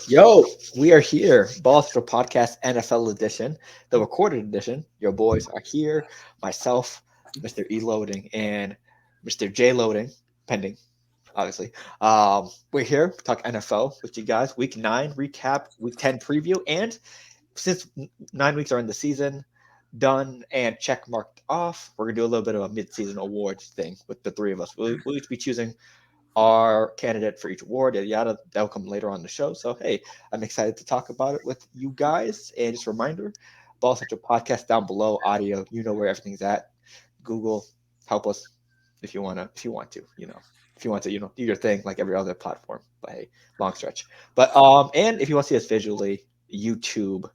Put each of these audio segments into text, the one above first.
Yo, we are here. Ballster Podcast NFL edition, the recorded edition. Your boys are here. Myself, Mr. E Loading, and Mr. J Loading, pending, obviously. We're here to talk NFL with you guys. Week 9 recap, Week 10 preview, and since 9 weeks are in the season, done and check marked off, we're gonna do a little bit of a mid-season awards thing with the three of us. We'll each be choosing our candidate for each award, yada yada. That'll come later on the show. So hey, I'm excited to talk about it with you guys. And just a reminder, Ball Central Podcast down below, audio. You know where everything's at. Google, help us if you wanna, if you want to, if you want to, do your thing like every other platform. But hey, long stretch. But and if you want to see us visually, YouTube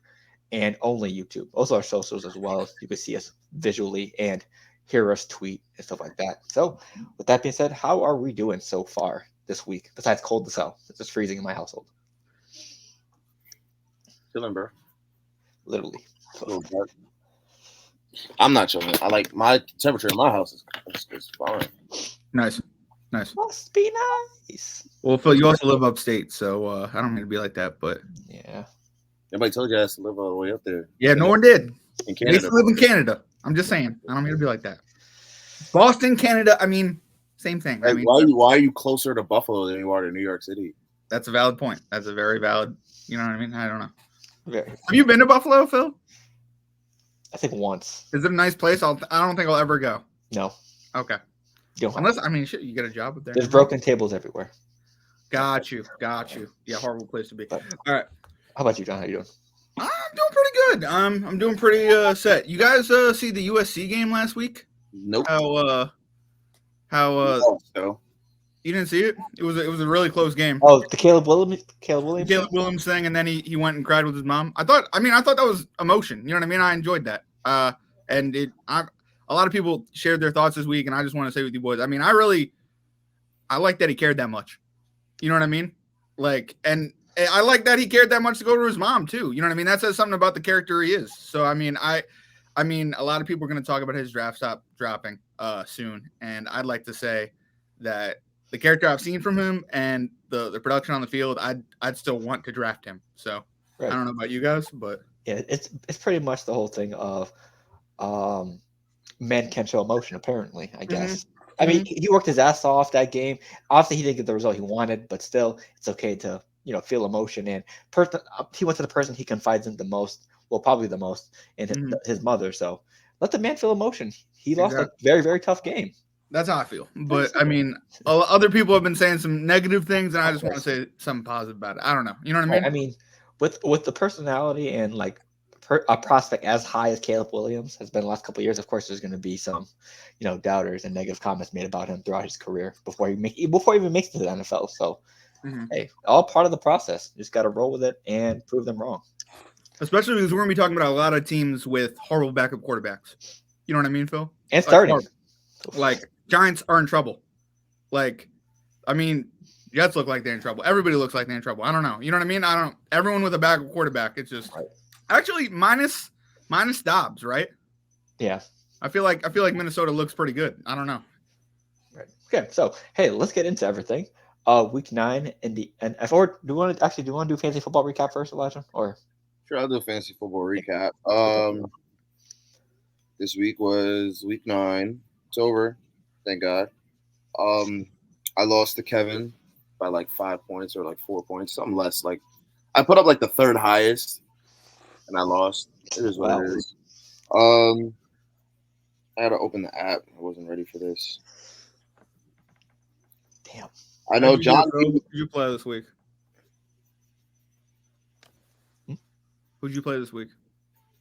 and only YouTube. Also our socials as well. You can see us visually and hear us tweet and stuff like that. So with that being said, how are we doing so far this week? Besides cold as hell. It's just freezing in my household. Chilling, bro. Literally. I'm not chilling. I like my temperature in my house is fine. Nice. Must be nice. Well, Phil, you also live upstate, so I don't mean to be like that, but yeah. Everybody told you guys to live all the way up there. Yeah, no one did. In Canada. They used to live in Canada. I'm just saying. I don't mean to be like that. Boston, Canada. I mean, same thing. Like, I mean, why are you closer to Buffalo than you are to New York City? That's a valid point. That's a very valid. You know what I mean? I don't know. Very. Have you been to Buffalo, Phil? I think once. Is it a nice place? I don't think I'll ever go. No. Okay. Unless shit, you get a job up there. There's broken tables everywhere. Got you. Yeah, horrible place to be. But, all right. How about you, John? How you doing? I'm doing pretty good. I'm doing pretty set. You guys see the USC game last week? Nope. How you didn't see it? It was a really close game. Oh, the Caleb Williams thing, and then he went and cried with his mom. I thought that was emotion. You know what I mean? I enjoyed that. And a lot of people shared their thoughts this week, and I just want to say with you boys, I mean, I like that he cared that much. You know what I mean? Like, and I like that he cared that much to go to his mom too. You know what I mean? That says something about the character he is. So I mean, a lot of people are going to talk about his draft stock dropping soon, and I'd like to say that the character I've seen from him and the production on the field, I'd still want to draft him. So right. I don't know about you guys, but yeah, it's pretty much the whole thing of men can show emotion. Apparently, I guess. Mm-hmm. I mean, he worked his ass off that game. Obviously, he didn't get the result he wanted, but still, it's okay to feel emotion. And he went to the person he confides in the most. Well, probably the most in his mother. So let the man feel emotion. He lost a very, very tough game. That's how I feel. But I mean, other people have been saying some negative things, and I just want to say something positive about it. I don't know. You know what I mean? I mean, with the personality and like a prospect as high as Caleb Williams has been the last couple of years, of course, there's going to be some, doubters and negative comments made about him throughout his career before he even makes it to the NFL. So, hey, all part of the process. You just got to roll with it and prove them wrong. Especially because we're going to be talking about a lot of teams with horrible backup quarterbacks. You know what I mean, Phil? And starting. Like Giants are in trouble. Like, I mean, Jets look like they're in trouble. Everybody looks like they're in trouble. I don't know. You know what I mean? Everyone with a backup quarterback, it's just actually minus Dobbs, right? Yeah. I feel like Minnesota looks pretty good. I don't know. Right. Okay. So hey, let's get into everything. Week 9 in the NFL. Or do you want to do fantasy football recap first, Elijah? Or sure, I'll do a fantasy football recap. This week was week 9. It's over. Thank God. I lost to Kevin by like 5 points or like 4 points, something less. Like I put up like the third highest, and I lost. It is what it is. I had to open the app. I wasn't ready for this. Damn. I know John. Who'd you play this week? Who'd you play this week?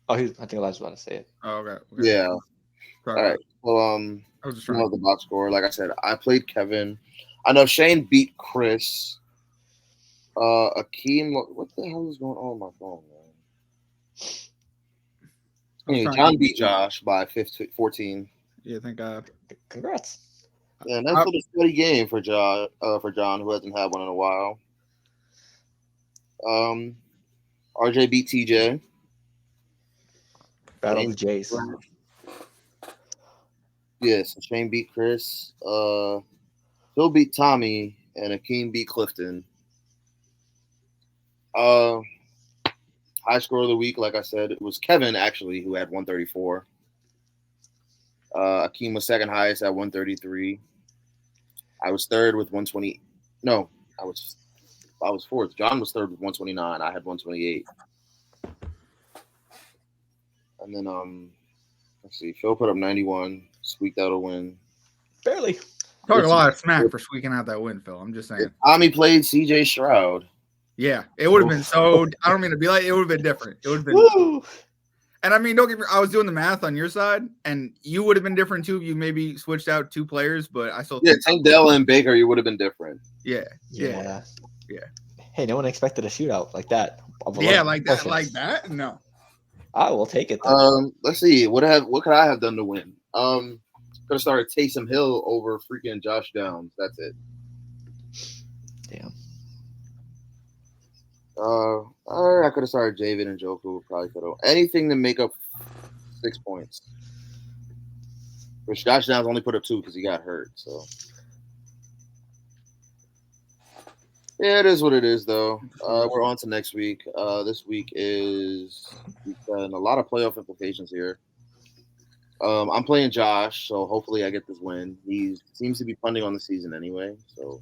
Oh, I think Elijah's about to say it. Oh, okay. Yeah. All right. Well, I was just trying to know the box score. Like I said, I played Kevin. I know Shane beat Chris. Akeem, what the hell is going on with my phone, man? Anyway, John beat Josh by 14. Yeah, thank God. Congrats. Yeah, and that's a steady game for John, who hasn't had one in a while. RJ beat TJ. Battle of the Jays. Yes, Shane beat Chris. Phil beat Tommy, and Akeem beat Clifton. High score of the week, like I said, it was Kevin actually who had 134. Akeem was second highest at 133. I was third with 120. No, I was fourth. John was third with 129. I had 128. And then let's see, Phil put up 91, squeaked out a win. Barely. Talk a lot of smack for squeaking out that win, Phil. I'm just saying. Tommy played CJ Stroud. Yeah, it would have been so. I don't mean to be like it would have been different. It would have been. Woo! And I mean, don't get me. I was doing the math on your side, and you would have been different too if you maybe switched out 2 players. But I still think Dell and Baker, you would have been different. Yeah. Hey, no one expected a shootout like that. Yeah, like that. No. I will take it. Let's see. What could I have done to win? Could have started Taysom Hill over freaking Josh Downs. That's it. Damn. I could have started Javid and Joku. Probably could have anything to make up 6 points. Which Josh Downs only put up 2 because he got hurt. So yeah, it is what it is, though. We're on to next week. This week is week 10. A lot of playoff implications here. I'm playing Josh, so hopefully I get this win. He seems to be punting on the season anyway. So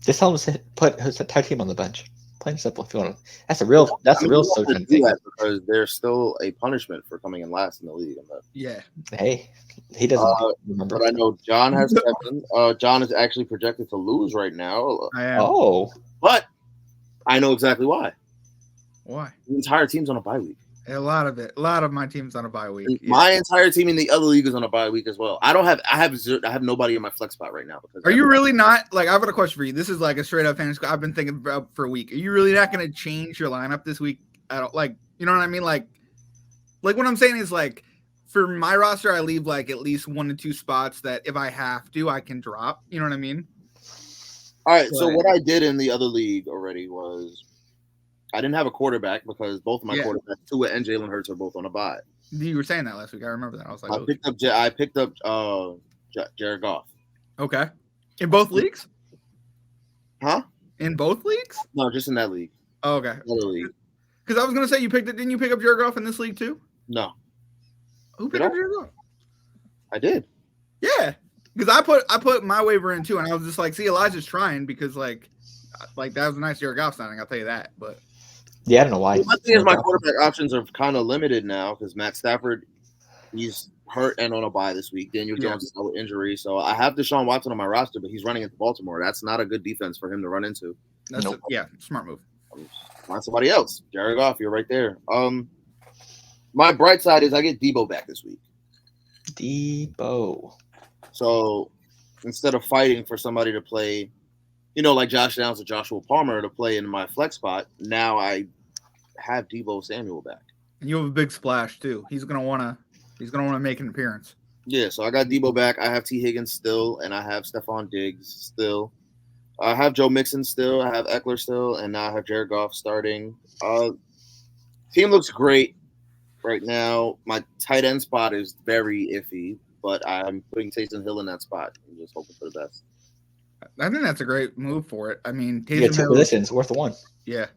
just tell him to put his entire team on the bench. Plain and simple. If you want to, that's a real Sojan thing. Because there's still a punishment for coming in last in the league. Yeah. Hey, he doesn't remember. But I know John has Kevin. John is actually projected to lose right now. I am. Oh. But I know exactly why. Why? The entire team's on a bye week. A lot of my team's on a bye week. My entire team in the other league is on a bye week as well. I have nobody in my flex spot right now. Because are you really not like? I've got a question for you. This is like a straight up fantasy. I've been thinking about for a week. Are you really not going to change your lineup this week at all? Like, you know what I mean? Like what I'm saying is like for my roster, I leave like at least 1 to 2 spots that if I have to, I can drop. You know what I mean? All right. So what I did in the other league already was I didn't have a quarterback because both of my quarterbacks, Tua and Jalen Hurts, are both on a bye. You were saying that last week. I remember that. I was like, I picked up Jared Goff. Okay. In both leagues? Huh? In both leagues? No, just in that league. Oh, okay. Another league. Because I was gonna say you picked it. Didn't you pick up Jared Goff in this league too? No. Who picked up Jared Goff? I did. Yeah. Because I put my waiver in too, and I was just like, see, Elijah's trying because like that was a nice Jared Goff signing. I'll tell you that. But yeah, I don't know why. My thing is my quarterback options are kind of limited now because Matt Stafford, he's hurt and on a bye this week. Daniel Jones is out with injury, so I have Deshaun Watson on my roster, but he's running into Baltimore. That's not a good defense for him to run into. That's smart move. Find somebody else. Jared Goff, you're right there. My bright side is I get Debo back this week. Debo. So instead of fighting for somebody to play, like Josh Downs or Joshua Palmer to play in my flex spot, now I have Debo Samuel back. And you have a big splash too. He's gonna wanna make an appearance. Yeah, so I got Debo back. I have T. Higgins still, and I have Stephon Diggs still. I have Joe Mixon still. I have Eckler still, and now I have Jared Goff starting. Team looks great right now. My tight end spot is very iffy, but I'm putting Taysom Hill in that spot and just hoping for the best. I think that's a great move for it. I mean, you get 2 positions worth of 1. Yeah.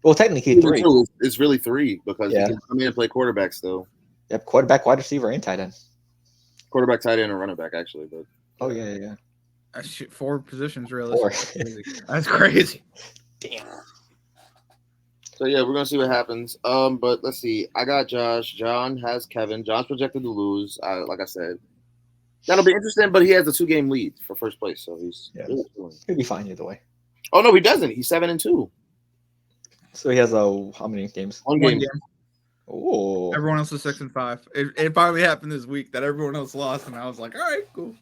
Well, technically 3. It's really 3 because you can come in and play quarterback still. Yep, quarterback, wide receiver, and tight end. Quarterback, tight end, and running back actually. But oh yeah. 4 positions realistically. That's crazy. Damn. So yeah, we're gonna see what happens. But let's see. I got Josh. John has Kevin. John's projected to lose. Like I said, that'll be interesting. But he has a 2-game lead for first place, so he'll be fine either way. Oh no, he doesn't. He's 7-2. So he has how many games? 1 game. Oh. Everyone else is 6-5. It finally happened this week that everyone else lost, and I was like, all right, cool.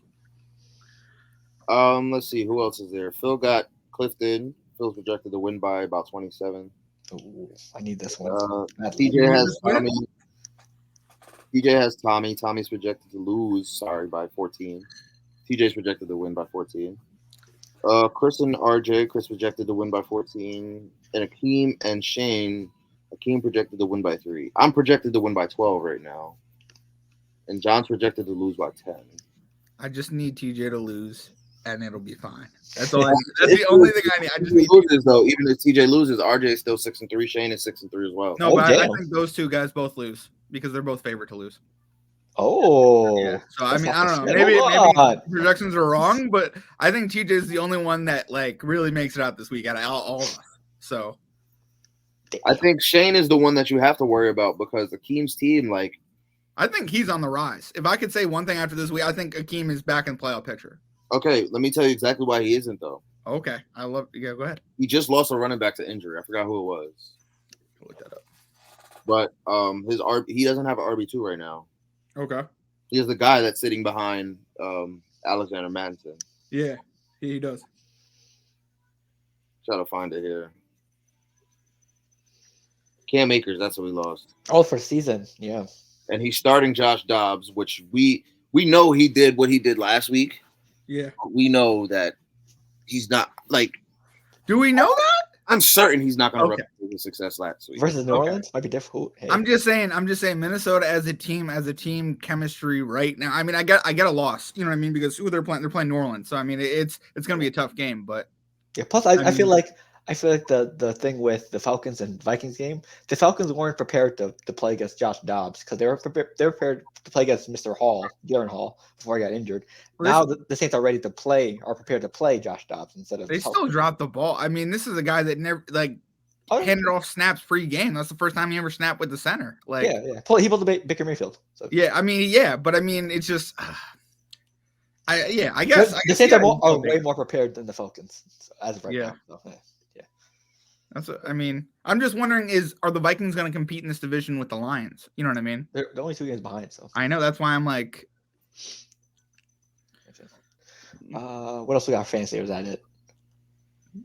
Let's see who else is there. Phil got Clifton. Phil's projected to win by about 27. Ooh, I need this one. TJ has Tommy. TJ has Tommy. Tommy's projected to lose, by 14. TJ's projected to win by 14. Chris and RJ. Chris projected to win by 14. And Akeem and Shane. Akeem projected to win by 3. I'm projected to win by 12 right now. And John's projected to lose by 10. I just need TJ to lose. and it'll be fine. That's all. That's the only thing I need. I just need loses though. Even if TJ loses, RJ is still 6-3. Shane is 6-3 as well. no, but I think those two guys both lose because they're both favored to lose. Oh, yeah. So I mean, I don't know. Hold Maybe on. projections are wrong, but I think TJ is the only one that like really makes it out this week out of all of us. So I think Shane is the one that you have to worry about because Akeem's team, like, I think he's on the rise. If I could say one thing after this week, I think Akeem is back in the playoff picture. Okay, let me tell you exactly why he isn't though. Okay, go ahead. He just lost a running back to injury. I forgot who it was. Look that up. But he doesn't have an RB2 right now. Okay. He is the guy that's sitting behind Alexander Madison. Yeah, he does. Try to find it here. Cam Akers, that's what we lost. Oh, for season, yeah. And he's starting Josh Dobbs, which we know he did what he did last week. Yeah. We know that he's not like. Do we know that? I'm certain he's not going to replicate his success last week. Versus New Orleans might be difficult. Hey. I'm just saying Minnesota as a team chemistry right now. I mean, I get a loss, you know what I mean? Because who they're playing New Orleans. So I mean, it's going to be a tough game, but yeah, plus I feel like the thing with the Falcons and Vikings game, the Falcons weren't prepared to play against Josh Dobbs because they were prepared to play against Darren Hall before he got injured. Now the Saints are prepared to play Josh Dobbs instead of. They still dropped the ball. I mean, this is a guy that never handed off snaps pre-game. That's the first time he ever snapped with the center. Like yeah. He pulled the Baker Mayfield. So. Yeah, I mean, but I mean, it's just. I guess the Saints are way more prepared than the Falcons as of right now. So, yeah. That's what I mean. I'm just wondering: are the Vikings going to compete in this division with the Lions? You know what I mean? They're only 2 games behind, so I know that's why I'm like. What else we got? Fantasy? Or was that it?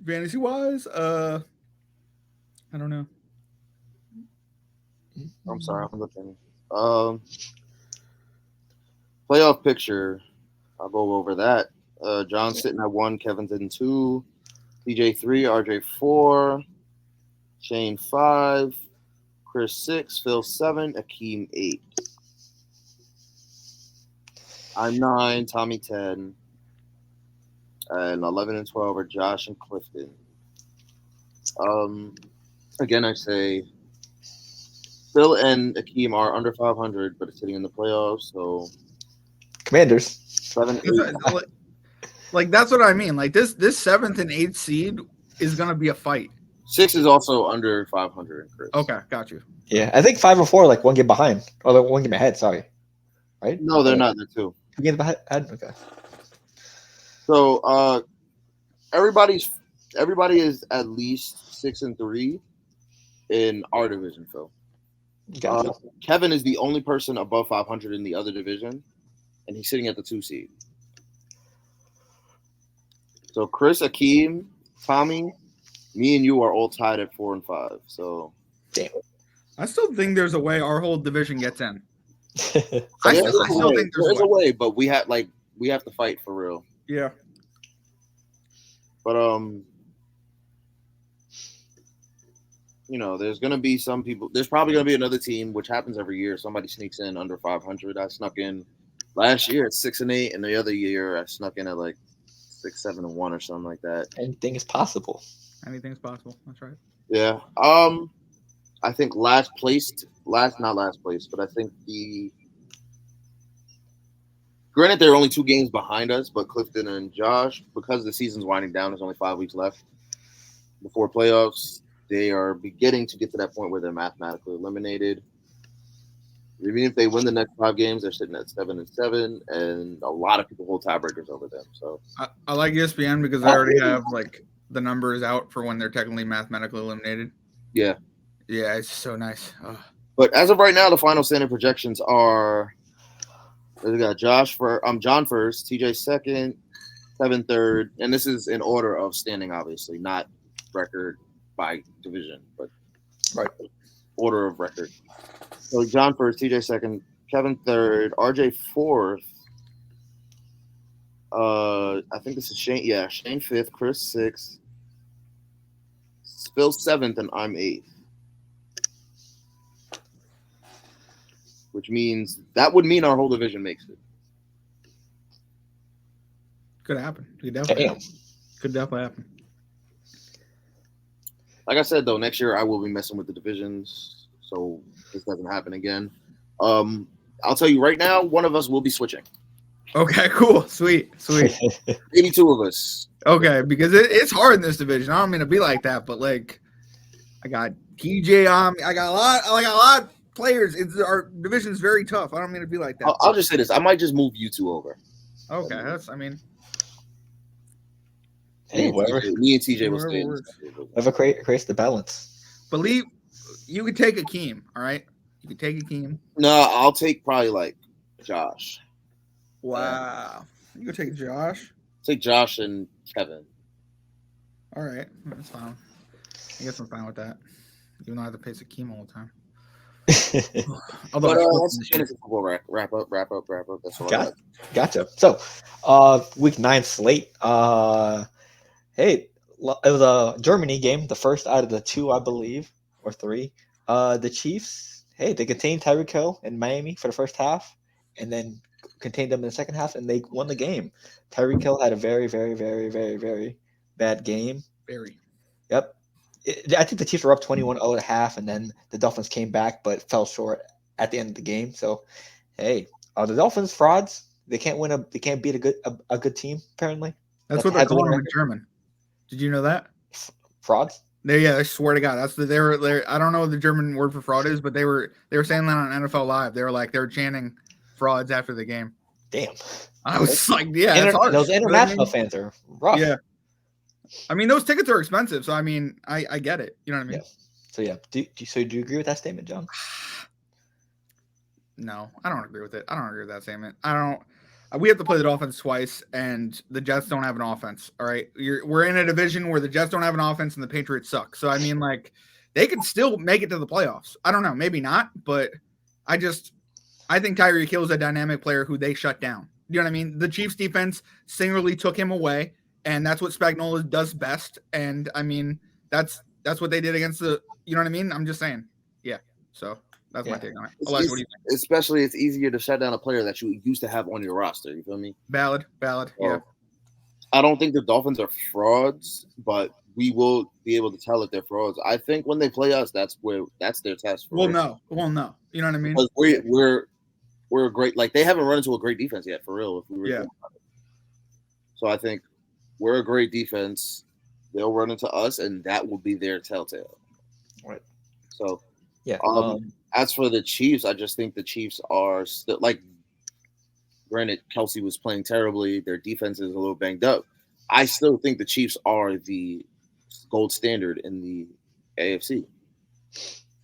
Fantasy wise, I don't know. I'm sorry, I'm looking. Playoff picture. I'll go over that. John's sitting at 1, Kevin's in 2, TJ 3, RJ 4, Shane 5, Chris 6, Phil 7, Akeem 8. I'm 9, Tommy 10, and 11 and 12 are Josh and Clifton. Again, I say Phil and Akeem are under 500, but it's sitting in the playoffs, so Commanders. 7, 8. Like that's what I mean. Like this 7th and 8th seed is gonna be a fight. 6 is also under 500, Chris. Okay, got you. Yeah, I think 5 and 4 are like 1 game behind, or like 1 game ahead. Sorry, right? No, they're not. They're 2. 2 games behind. Okay. So everybody is at least 6 and 3 in our division, Phil. Gotcha. Kevin is the only person above 500 in the other division, and he's sitting at the 2 seed. So Chris, Akeem, Tommy, me, and you are all tied at 4 and 5. So, damn. I still think there's a way our whole division gets in. I still think there's a way, but we have to fight for real. Yeah. But there's gonna be some people. There's probably gonna be another team, which happens every year. Somebody sneaks in under 500. I snuck in last year at 6 and 8, and the other year I snuck in at like 6, 7 and 1 or something like that. Anything is possible. Anything's possible. That's right. Yeah. I think not last place, but I think granted they're only 2 games behind us, but Clifton and Josh, because the season's winding down, there's only 5 weeks left before playoffs. They are beginning to get to that point where they're mathematically eliminated. Even if they win the next 5 games, they're sitting at 7 and 7, and a lot of people hold tiebreakers over them. So I like ESPN because I already have like the numbers out for when they're technically mathematically eliminated. Yeah, it's so nice. But as of right now, the final standing projections are: we got John first, TJ second, Kevin third, and this is in order of standing, obviously, not record by division, but right order of record. So John first, TJ second, Kevin third, RJ fourth. I think this is Shane. Yeah, Shane fifth, Chris sixth, Phil seventh, and I'm eighth. Which means that would mean our whole division makes it. Could happen. Could definitely happen. Could definitely happen. Like I said, though, next year I will be messing with the divisions, so this doesn't happen again. I'll tell you right now, one of us will be switching. Okay, cool. Sweet. Maybe two of us. Okay, because it's hard in this division. I don't mean to be like that, but like I got TJ on. I got a lot of players. Our division is very tough. I don't mean to be like that. I'll just say this. I might just move you two over. Okay, Hey, me and TJ will stay. Whatever creates the balance. Believe you could take Akeem, all right? You could take Akeem. No, I'll take probably like Josh. Wow. You could take Josh? Take Josh and Kevin. All right. That's fine. I guess I'm fine with that. Even though I have to pay Akeem all the time. But that's football wrap up. That's all. Gotcha. So, week 9 slate. Hey, it was a Germany game, the first out of the 2, I believe, or 3. The Chiefs, hey, they contained Tyreek Hill in Miami for the first half, and then contained them in the second half, and they won the game. Tyreek Hill had a very, very, very, very, very bad game. Very. Yep. I think the Chiefs were up 21-0 at half, and then the Dolphins came back, but fell short at the end of the game. So, hey, are the Dolphins frauds? They can't win. They can't beat a good team. Apparently, that's what they're calling them in German. Did you know that? Frauds? I swear to God, that's they were. I don't know what the German word for fraud is, but they were saying that on NFL Live. They were chanting frauds after the game. Damn. I was like, yeah, those international fans are rough. Yeah. I mean, those tickets are expensive, so I mean, I get it. You know what I mean? Yeah. So yeah. Do you agree with that statement, John? No, I don't agree with it. I don't agree with that statement. We have to play the Dolphins twice, and the Jets don't have an offense. All right, we're in a division where the Jets don't have an offense and the Patriots suck. So I mean, like, they can still make it to the playoffs. I don't know, maybe not, but I think Tyreek Hill is a dynamic player who they shut down. You know what I mean? The Chiefs defense singularly took him away, and that's what Spagnuolo does best. And I mean, that's what they did against the. You know what I mean? I'm just saying. Yeah. So. That's my take on it. Alex, what do you think? Especially, it's easier to shut down a player that you used to have on your roster. You feel me? Valid. Yeah. I don't think the Dolphins are frauds, but we will be able to tell if they're frauds. I think when they play us, that's their test. Well, no. You know what I mean? Because we're a great. Like, they haven't run into a great defense yet, for real. If we were So I think we're a great defense. They'll run into us, and that will be their telltale. Right. So yeah. As for the Chiefs, I just think the Chiefs are still, like, granted, Kelsey was playing terribly. Their defense is a little banged up. I still think the Chiefs are the gold standard in the AFC.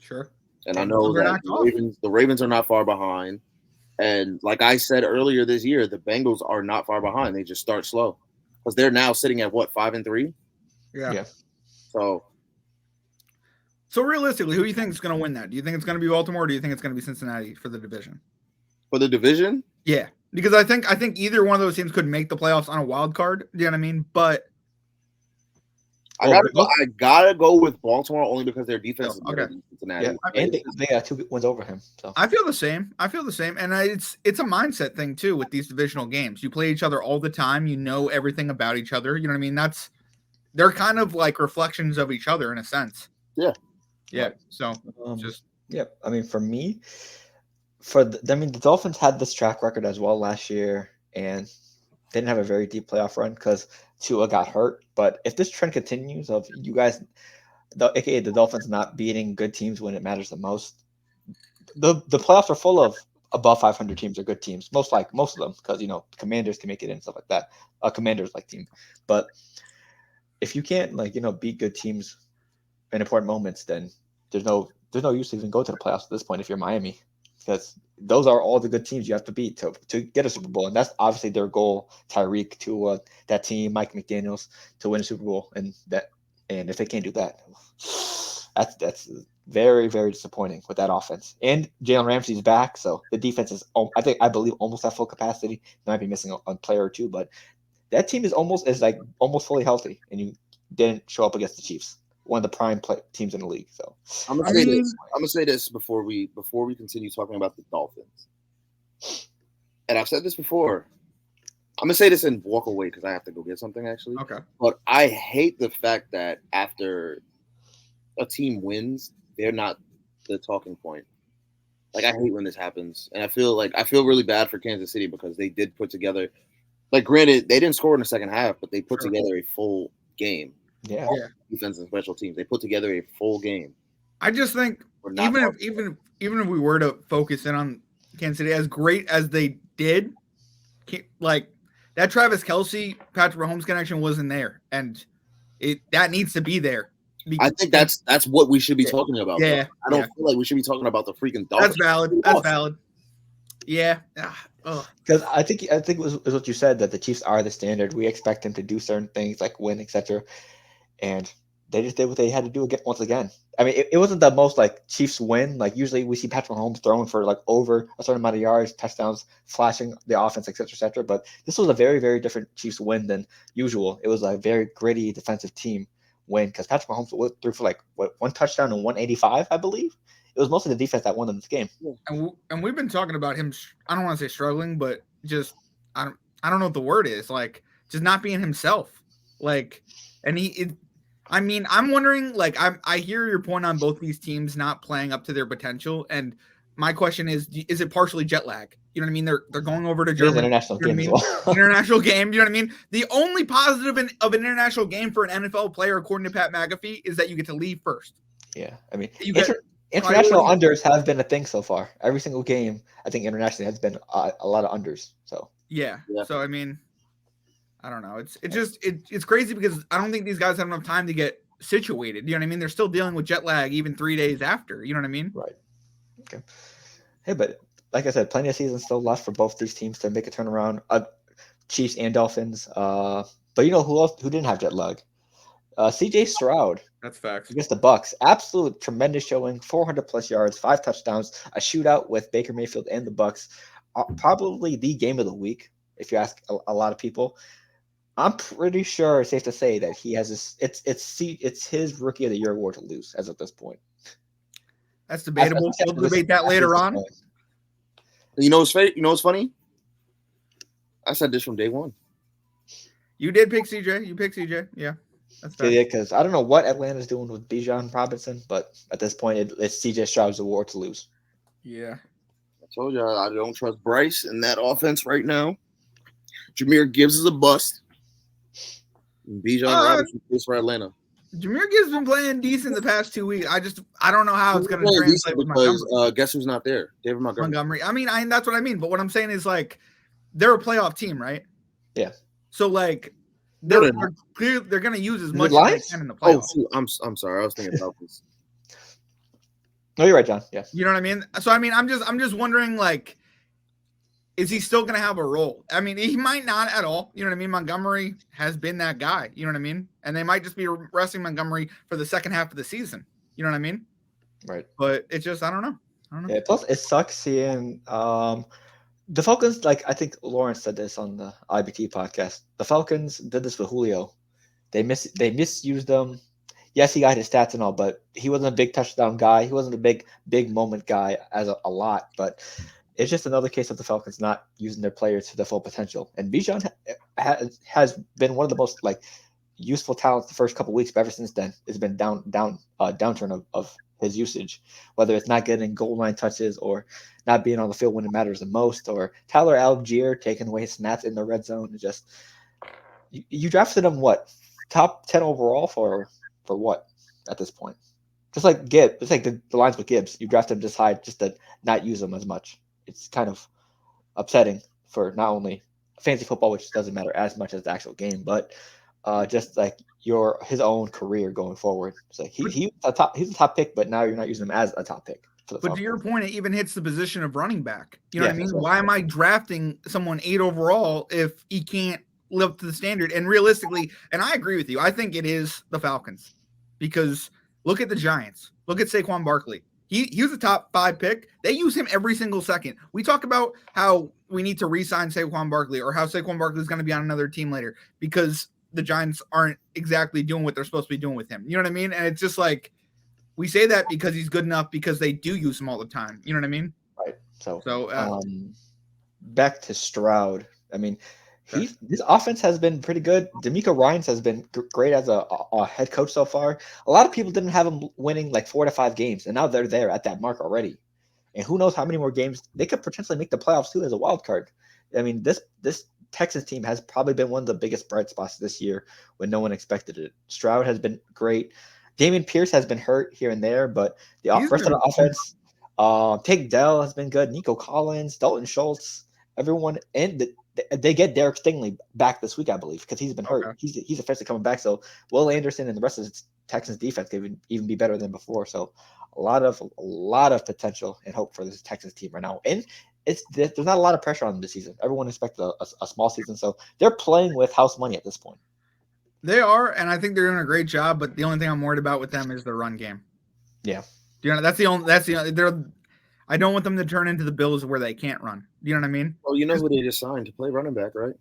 Sure. And I know that the Ravens are not far behind. And like I said earlier this year, the Bengals are not far behind. They just start slow because they're now sitting at, 5-3? Yeah. So realistically, who do you think is going to win that? Do you think it's going to be Baltimore, or do you think it's going to be Cincinnati for the division? For the division? Yeah, because I think either one of those teams could make the playoffs on a wild card. Do you know what I mean? But I gotta go with Baltimore only because their defense is better than Cincinnati. Yeah, and they got 2 wins over him. So I feel the same, and it's a mindset thing too with these divisional games. You play each other all the time. You know everything about each other. You know what I mean? They're kind of like reflections of each other in a sense. Yeah. Yeah. So I mean, for me, the Dolphins had this track record as well last year, and they didn't have a very deep playoff run because Tua got hurt. But if this trend continues of you guys, aka the Dolphins, not beating good teams when it matters the most, the playoffs are full of above 500 teams or good teams. Most of them, because Commanders can make it in and stuff like that. Commanders like team, but if you can't beat good teams in important moments, then there's no use to even go to the playoffs at this point if you're Miami, because those are all the good teams you have to beat to get a Super Bowl, and that's obviously their goal. Tyreek, to that team, Mike McDaniels, to win a Super Bowl, and if they can't do that, that's very, very disappointing with that offense. And Jalen Ramsey's back, so the defense is I believe almost at full capacity. They might be missing a player or two, but that team is almost fully healthy, and you didn't show up against the Chiefs, one of the prime teams in the league. So I'm gonna say this before we continue talking about the Dolphins. And I've said this before. I'm gonna say this and walk away because I have to go get something actually. Okay. But I hate the fact that after a team wins, they're not the talking point. Like I hate when this happens, and I feel really bad for Kansas City because they did put together. Like, granted, they didn't score in the second half, but they put together a full game. Yeah. Defense and special teams. They put together a full game. I just think even if we were to focus in on Kansas City, as great as they did, like that Travis Kelce, Patrick Mahomes connection wasn't there, and that needs to be there. I think that's what we should be talking about. Yeah, though. I don't feel like we should be talking about the freaking Dolphins. That's valid. Yeah. Because I think it was what you said, that the Chiefs are the standard. We expect them to do certain things like win, etc. And they just did what they had to do once again. I mean, it wasn't the most like Chiefs win. Like usually we see Patrick Mahomes throwing for like over a certain amount of yards, touchdowns, flashing the offense, etc., etc. But this was a very, very different Chiefs win than usual. It was a very gritty defensive team win because Patrick Mahomes threw for like one touchdown and 185, I believe. It was mostly the defense that won them this game. And we've been talking about him. I don't want to say struggling, but just I don't know what the word is. Like just not being himself. Like, and I'm wondering. Like I hear your point on both these teams not playing up to their potential, and my question is it partially jet lag? You know what I mean? They're going over to Germany. International game as well. International game. You know what I mean? The only positive of an international game for an NFL player, according to Pat McAfee, is that you get to leave first. Yeah, I mean, international unders have been a thing so far. Every single game, I think internationally has been a lot of unders. So yeah. So I mean, I don't know. It's crazy because I don't think these guys have enough time to get situated. You know what I mean? They're still dealing with jet lag even 3 days after. You know what I mean? Right. Okay. Hey, but like I said, plenty of season still left for both these teams to make a turnaround. Chiefs and Dolphins. But you know who didn't have jet lag? CJ Stroud. That's facts. Against the Bucks. Absolute tremendous showing. 400 plus yards, 5 touchdowns, a shootout with Baker Mayfield and the Bucks. Probably the game of the week, if you ask a lot of people. I'm pretty sure it's safe to say that he has this. It's his Rookie of the Year award to lose as of this point. That's debatable. We'll debate that later on. You know what's funny? I said this from day one. You did pick CJ. You picked CJ. Yeah. That's fair. Yeah, because I don't know what Atlanta's doing with Bijan Robinson, but at this point, it's CJ Stroud's award to lose. Yeah. I told you I don't trust Bryce in that offense right now. Jamir Gibbs is a bust. Bijan Robinson plays for Atlanta. Jamir Gibbs been playing decent the past 2 weeks. I don't know how it's going to translate with Montgomery. Guess who's not there? David Montgomery. I mean, that's what I mean. But what I'm saying is like they're a playoff team, right? Yeah. So like they're going to use as much as they can in the playoffs. Oh, I'm sorry. I was thinking about this. No, you're right, John. Yeah. You know what I mean? So I mean, I'm just wondering, like, is he still going to have a role? I mean, he might not at all. You know what I mean? Montgomery has been that guy. You know what I mean? And they might just be resting Montgomery for the second half of the season. You know what I mean? Right. But it's just I don't know. Yeah. Plus, it sucks seeing the Falcons. Like I think Lawrence said this on the IBT podcast. The Falcons did this with Julio. They misused him. Yes, he got his stats and all, but he wasn't a big touchdown guy. He wasn't a big moment guy as a lot. But it's just another case of the Falcons not using their players to their full potential. And Bijan has been one of the most like useful talents the first couple of weeks, but ever since then, it's been downturn of his usage, whether it's not getting goal line touches or not being on the field when it matters the most, or Tyler Algier taking away his snaps in the red zone. It's just you drafted him what, top 10 overall for what at this point? Just like Gibbs, it's like the lines with Gibbs. You draft him this high just to not use him as much. It's kind of upsetting for not only fantasy football, which doesn't matter as much as the actual game, but just like his own career going forward. So he's a top pick, but now you're not using him as a top pick. But to your point, it even hits the position of running back. You know what I mean? Why am I drafting someone 8 overall if he can't live up to the standard? And realistically, and I agree with you, I think it is the Falcons, because look at the Giants. Look at Saquon Barkley. He was a top 5 pick. They use him every single second. We talk about how we need to re-sign Saquon Barkley, or how Saquon Barkley is going to be on another team later because the Giants aren't exactly doing what they're supposed to be doing with him. You know what I mean? And it's just like, we say that because he's good enough because they do use him all the time. You know what I mean? Right. So back to Stroud. I mean, This offense has been pretty good. D'Amico Ryans has been great as a head coach so far. A lot of people didn't have him winning like 4 to 5 games, and now they're there at that mark already. And who knows how many more games they could potentially make the playoffs too as a wild card. I mean, this Texans team has probably been one of the biggest bright spots this year when no one expected it. Stroud has been great. Damian Pierce has been hurt here and there, but the rest of the offense, Tank Dell has been good. Nico Collins, Dalton Schultz, everyone, and they get Derek Stingley back this week, I believe, because he's been hurt. Okay. He's officially coming back. So Will Anderson and the rest of the Texans defense could even be better than before. So a lot of potential and hope for this Texans team right now. And there's not a lot of pressure on them this season. Everyone expected a small season, so they're playing with house money at this point. They are, and I think they're doing a great job. But the only thing I'm worried about with them is the run game. Yeah, that's the only. I don't want them to turn into the Bills where they can't run. Do you know what I mean? Well, you know who they just signed to play running back, right?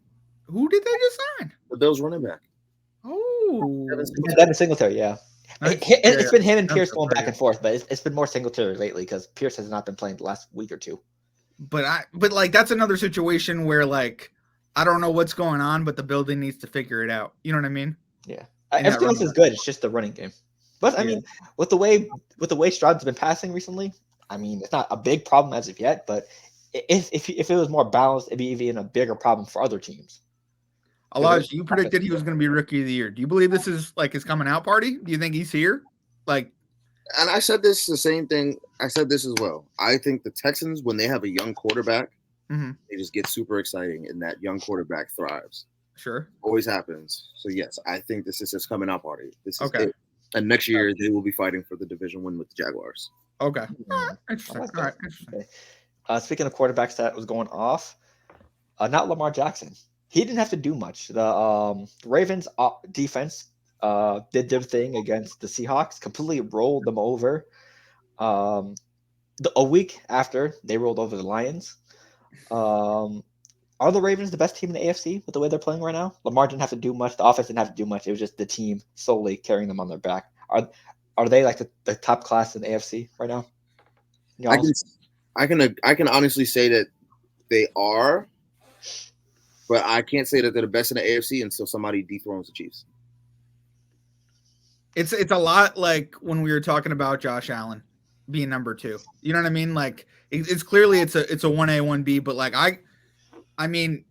Who did they just sign? The Bills running back. Oh, Devin Singletary, yeah. It's been him and Pierce going back and forth, but it's been more Singletary lately because Pierce has not been playing the last week or two. But like that's another situation where like I don't know what's going on, but the building needs to figure it out. You know what I mean? Yeah, everything else is good. It's just the running game. But I mean, with the way Stroud's been passing recently, I mean, it's not a big problem as of yet. But if it was more balanced, it'd be even a bigger problem for other teams. Elijah, you predicted he was going to be Rookie of the Year. Do you believe this is like his coming out party? Do you think he's here? Like, and I said this the same thing. I said this as well. I think the Texans, when they have a young quarterback, they just get super exciting, and that young quarterback thrives. Sure, always happens. So yes, I think this is his coming out party. This is okay. It. And next year they will be fighting for the division win with the Jaguars. Okay, interesting. All right, interesting. Speaking of quarterbacks that was going off, not Lamar Jackson. He didn't have to do much. The Ravens defense did their thing against the Seahawks, completely rolled them over. A week after, they rolled over the Lions. Are the Ravens the best team in the AFC with the way they're playing right now? Lamar didn't have to do much. The offense didn't have to do much. It was just the team solely carrying them on their back. Are they like the top class in the AFC right now? I can honestly say that they are. But I can't say that they're the best in the AFC until somebody dethrones the Chiefs. It's a lot like when we were talking about Josh Allen being number 2. You know what I mean? Like it's clearly it's a 1A 1B, but like I mean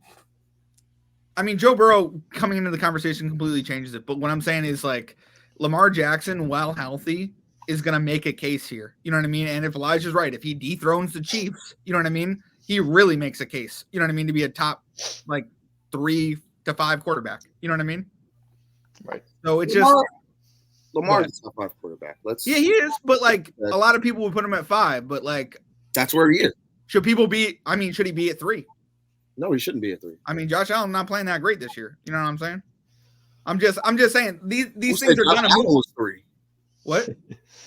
Joe Burrow coming into the conversation completely changes it. But what I'm saying is like Lamar Jackson, while healthy, is gonna make a case here. You know what I mean? And if Elijah's right, if he dethrones the Chiefs, you know what I mean? He really makes a case, you know what I mean, to be a top like 3 to 5 quarterback. You know what I mean? Right. So it's Lamar's a top 5 quarterback. He is, but like a lot of people would put him at 5, but like that's where he is. Should he be at 3? No, he shouldn't be at 3. I mean, Josh Allen's not playing that great this year. You know what I'm saying? I'm just saying these things are gonna move. Was 3. What?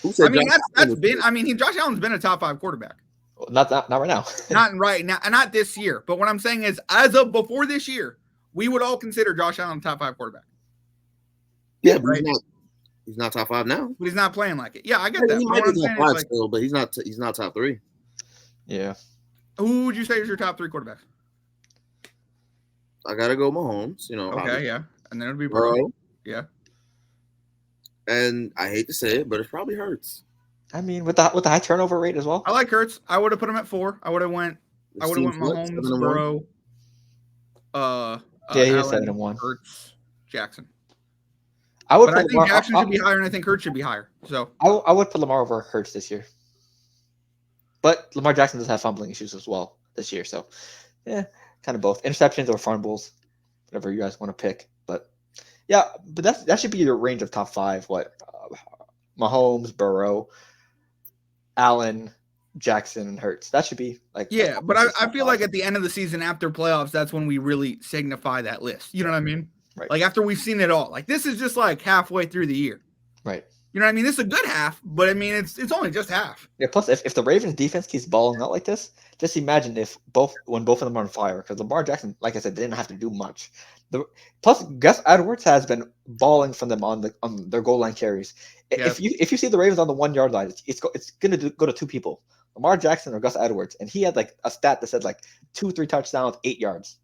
Who said Josh Allen's been a top 5 quarterback. Not right now. not this year. But what I'm saying is, as of before this year, we would all consider Josh Allen top 5 quarterback. Yeah, but he's not top 5 now. But he's not playing like it. Yeah, I get that. He might be top 5 still, but he's not top 3. Yeah. Who would you say is your top 3 quarterbacks? I gotta go Mahomes. Okay, obviously. Yeah, and then it'd be Burrow. Yeah. And I hate to say it, but it probably hurts. I mean, with the high turnover rate as well. I like Hurts. I would have put him at 4. I would have went Mahomes, Burrow. He's 7-1. Hurts, Jackson. I think Jackson should be higher, and I think Hurts should be higher. So I would put Lamar over Hurts this year. But Lamar Jackson does have fumbling issues as well this year, so yeah, kind of both interceptions or fumbles, whatever you guys want to pick. But yeah, that should be your range of top 5. Mahomes, Burrow, Allen, Jackson, and Hurts. That should be like but I feel like at the end of the season after playoffs, that's when we really signify that list. You know what I mean? Right. Like after we've seen it all. Like this is just like halfway through the year. Right. You know what I mean? This is a good half, but I mean it's only just half. Yeah. Plus, if the Ravens defense keeps balling out like this, just imagine when both of them are on fire. Because Lamar Jackson, like I said, didn't have to do much. Plus, Gus Edwards has been balling from them on their goal line carries. Yeah. If you see the Ravens on the 1 yard line, it's going to go to 2 people, Lamar Jackson or Gus Edwards, and he had like a stat that said like 2-3 touchdowns, 8 yards.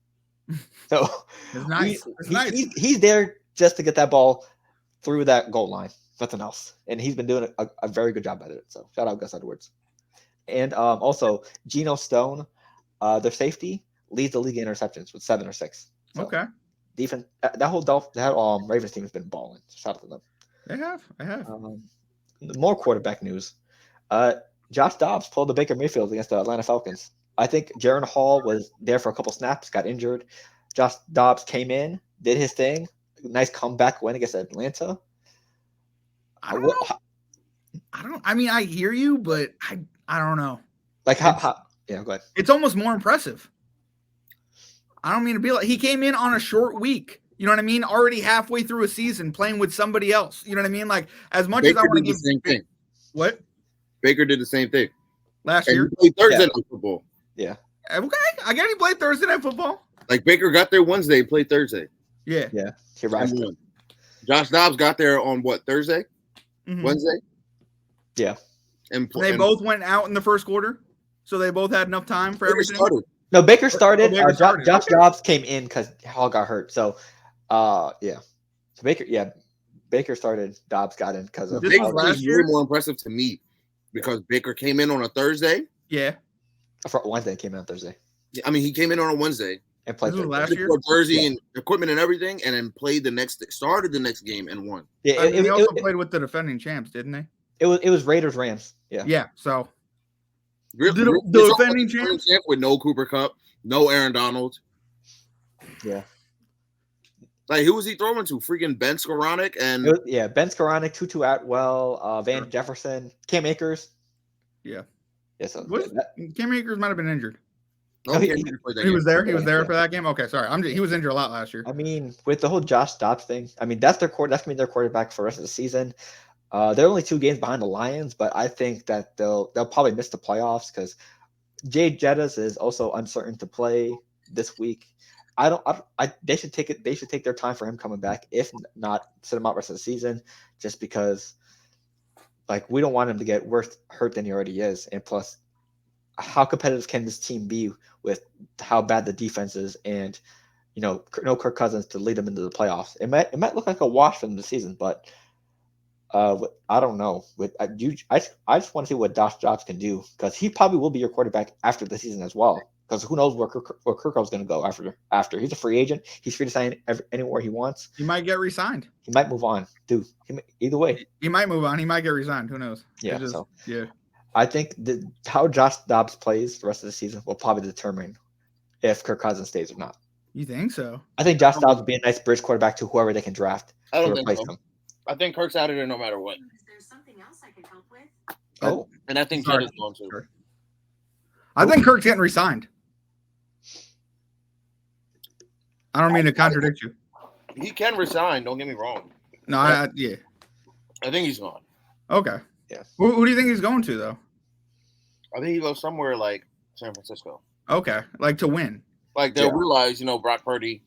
So It's nice. It's nice. he's there just to get that ball through that goal line. Nothing else. And he's been doing a very good job at it. So shout out Gus Edwards. And also Geno Stone, their safety, leads the league in interceptions with 7 or 6. So Okay. defense, that whole Ravens team has been balling. Shout out to them. They have. More quarterback news. Josh Dobbs pulled the Baker Mayfield against the Atlanta Falcons. I think Jaron Hall was there for a couple snaps, got injured. Josh Dobbs came in, did his thing. Nice comeback win against Atlanta. I don't know. I mean, I hear you, but I don't know. Like how? Yeah, go ahead. It's almost more impressive. I don't mean to be like he came in on a short week. You know what I mean? Already halfway through a season, playing with somebody else. You know what I mean? Like as much Baker as I want to did the same thing. What? Baker did the same thing Last year. He played Thursday night football. Yeah. Okay, I get he played Thursday night football. Like Baker got there Wednesday, played Thursday. Yeah. He arrived. Josh Dobbs got there on what, Thursday? Mhm. Wednesday? Yeah. And they both went out in the first quarter, so they both had enough time for everything. Started. No, Baker started. Baker started. Josh Dobbs came in because Hall got hurt. So, yeah. So Baker started. Dobbs got in because of This Baker was was last year? way more impressive to me because Baker came in on a Thursday. Yeah. Wednesday. Came in on Thursday I mean, he came in on a Wednesday. and played This was Thursday. last year. Jersey and equipment and everything, and then started the next game and won. Yeah, I mean, they also played with the defending champs, didn't they? it was Raiders Rams. Yeah. Yeah. So Really, the defending champs with no Cooper Kupp, no Aaron Donald. Yeah. Like who was he throwing to? Freaking Ben Skoranek and Ben Skoranek, Tutu Atwell, Van Jefferson, Cam Akers. Yeah. Yeah. So Cam Akers might have been injured. okay, He was there. He was there for that game. Okay, sorry. He was injured a lot last year. I mean, with the whole Josh Dobbs thing, I mean that's gonna be their quarterback for the rest of the season. They're only 2 games behind the Lions, but I think that they'll probably miss the playoffs because Jay Jettas is also uncertain to play this week. They should take it. They should take their time for him coming back. If not, sit him out rest of the season, just because, like, we don't want him to get worse hurt than he already is. And plus, how competitive can this team be with how bad the defense is, and no Kirk Cousins to lead them into the playoffs? It might look like a wash for them this season, but I don't know. I just want to see what Josh Dobbs can do because he probably will be your quarterback after the season as well. Because who knows where Kirk is going to go after he's a free agent. He's free to sign anywhere he wants. He might get re-signed. He might move on, dude. Either way, he might move on. He might get re-signed. Who knows? Yeah. Yeah. I think how Josh Dobbs plays the rest of the season will probably determine if Kirk Cousins stays or not. You think so? I think Josh Dobbs would be a nice bridge quarterback to whoever they can draft I don't to think replace so. him. I think Kirk's out of there no matter what. There's something else I can help with. Oh, And I think Sorry. Ted is going to. Sure. I think Kirk's getting re-signed. I don't mean to contradict you. He can resign. Don't get me wrong. No, yeah. I think he's gone. Okay. Yeah. Who do you think he's going to though? I think he goes somewhere like San Francisco. Okay, like to win. Like they'll realize, Brock Purdy